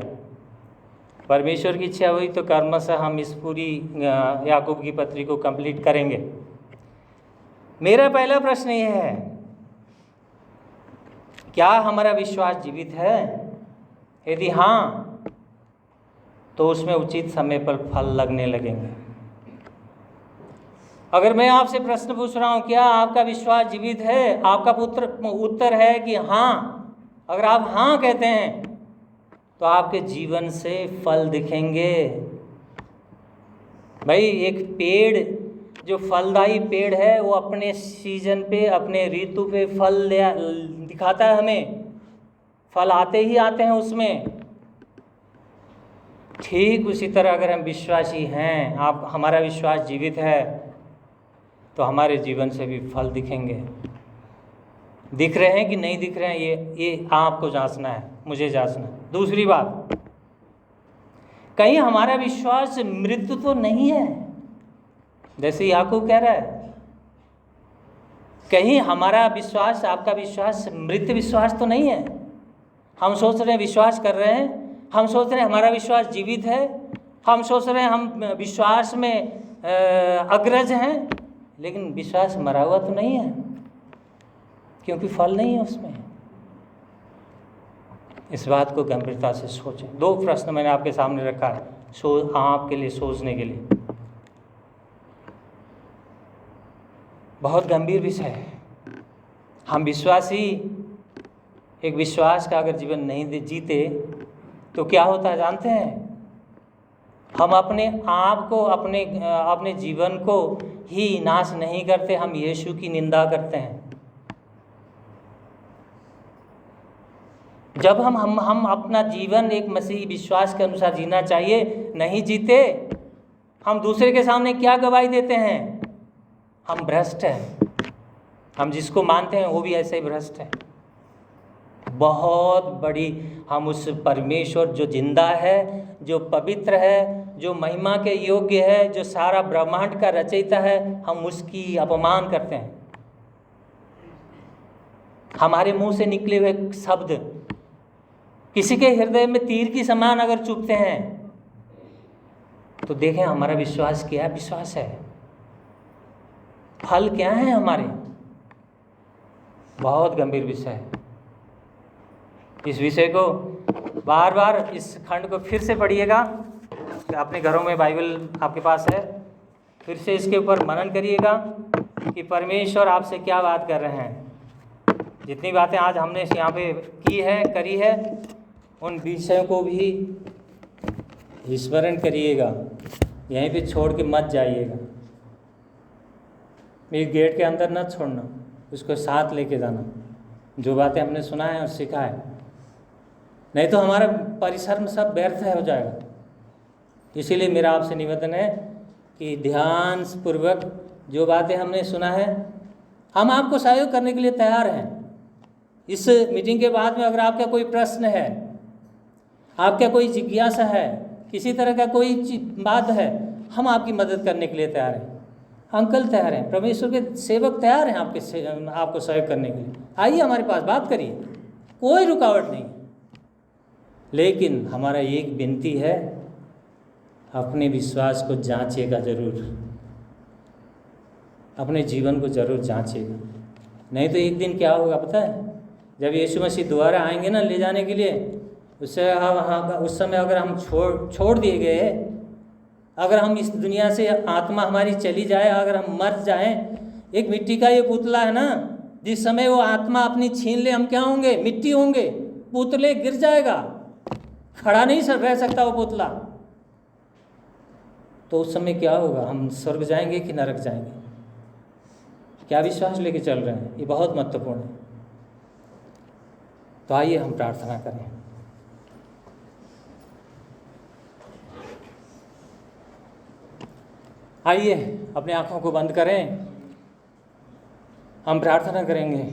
परमेश्वर की इच्छा हुई तो कर्मशः हम इस पूरी याकूब की पत्री को कंप्लीट करेंगे। मेरा पहला प्रश्न यह है, क्या हमारा विश्वास जीवित है? यदि हाँ, तो उसमें उचित समय पर फल लगने लगेंगे। अगर मैं आपसे प्रश्न पूछ रहा हूँ, क्या आपका विश्वास जीवित है? आपका उत्तर है कि हाँ। अगर आप हाँ कहते हैं, तो आपके जीवन से फल दिखेंगे। भाई, एक पेड़ जो फलदायी पेड़ है, वो अपने सीजन पे, अपने ऋतु पे फल दिखाता है हमें। फल आते ही आते हैं उसमें। ठीक उसी तरह अगर हम विश्वासी हैं, हमारा विश्वास जीवित है, तो हमारे जीवन से भी फल दिखेंगे। दिख रहे हैं कि नहीं दिख रहे हैं, ये आपको जांचना है, मुझे जांचना है। दूसरी बात, कहीं हमारा विश्वास मृत्यु तो नहीं है, जैसे याकूब कह रहा है। कहीं हमारा विश्वास, आपका विश्वास मृत विश्वास तो नहीं है। हम सोच रहे हैं विश्वास कर रहे हैं, हम सोच रहे हैं हमारा विश्वास जीवित है, हम सोच रहे हैं हम विश्वास में अग्रज हैं, लेकिन विश्वास मरा हुआ तो नहीं है, क्योंकि फल नहीं है उसमें। इस बात को गंभीरता से सोचें। दो प्रश्न मैंने आपके सामने रखा है, आपके लिए सोचने के लिए। बहुत गंभीर विषय है। हम विश्वासी एक विश्वास का अगर जीवन नहीं जीते तो क्या होता है जानते हैं? हम अपने आप को अपने जीवन को ही नाश नहीं करते, हम यीशु की निंदा करते हैं। जब हम अपना जीवन एक मसीही विश्वास के अनुसार जीना चाहिए नहीं जीते, हम दूसरे के सामने क्या गवाही देते हैं? हम भ्रष्ट हैं। हम जिसको मानते हैं वो भी ऐसे ही भ्रष्ट है। बहुत बड़ी, हम उस परमेश्वर जो जिंदा है, जो पवित्र है, जो महिमा के योग्य है, जो सारा ब्रह्मांड का रचयिता है, हम उसकी अपमान करते हैं। हमारे मुंह से निकले हुए शब्द किसी के हृदय में तीर की समान अगर चुभते हैं तो देखें हमारा विश्वास क्या विश्वास है, फल क्या है हमारे। बहुत गंभीर विषय है। इस विषय को बार बार, इस खंड को फिर से पढ़िएगा, अपने घरों में बाइबल आपके पास है, फिर से इसके ऊपर मनन करिएगा कि परमेश्वर आपसे क्या बात कर रहे हैं। जितनी बातें आज हमने यहाँ पे की है, करी है, उन विषयों को भी स्मरण करिएगा, यहीं पे छोड़ के मत जाइएगा। एक गेट के अंदर न छोड़ना, उसको साथ लेके जाना, जो बातें हमने सुना है और सीखा है, नहीं तो हमारा परिसर में सब व्यर्थ हो जाएगा। इसीलिए मेरा आपसे निवेदन है कि ध्यान पूर्वक जो बातें हमने सुना है, हम आपको सहयोग करने के लिए तैयार हैं। इस मीटिंग के बाद में अगर आपका कोई प्रश्न है, आपका कोई जिज्ञासा है, किसी तरह का कोई बात है, हम आपकी मदद करने के लिए तैयार हैं। अंकल तैयार हैं, परमेश्वर के सेवक तैयार हैं आपको सहयोग करने के लिए। आइए हमारे पास बात करिए, कोई रुकावट नहीं। लेकिन हमारा एक विनती है, अपने विश्वास को जांचिएगा जरूर, अपने जीवन को जरूर जांचिएगा। नहीं तो एक दिन क्या होगा पता है? जब यीशु मसीह दोबारा आएंगे ना ले जाने के लिए, उस समय अगर हम छोड़ दिए गए, अगर हम इस दुनिया से आत्मा हमारी चली जाए, अगर हम मर जाएं, एक मिट्टी का ये पुतला है ना, जिस समय वो आत्मा अपनी छीन ले, हम क्या होंगे? मिट्टी होंगे, पुतले गिर जाएगा, खड़ा नहीं रह सकता वो पुतला। तो उस समय क्या होगा? हम स्वर्ग जाएंगे कि नरक जाएंगे? क्या विश्वास लेके चल रहे हैं? ये बहुत महत्वपूर्ण है। तो आइए हम प्रार्थना करें। आइए अपनी आंखों को बंद करें, हम प्रार्थना करेंगे।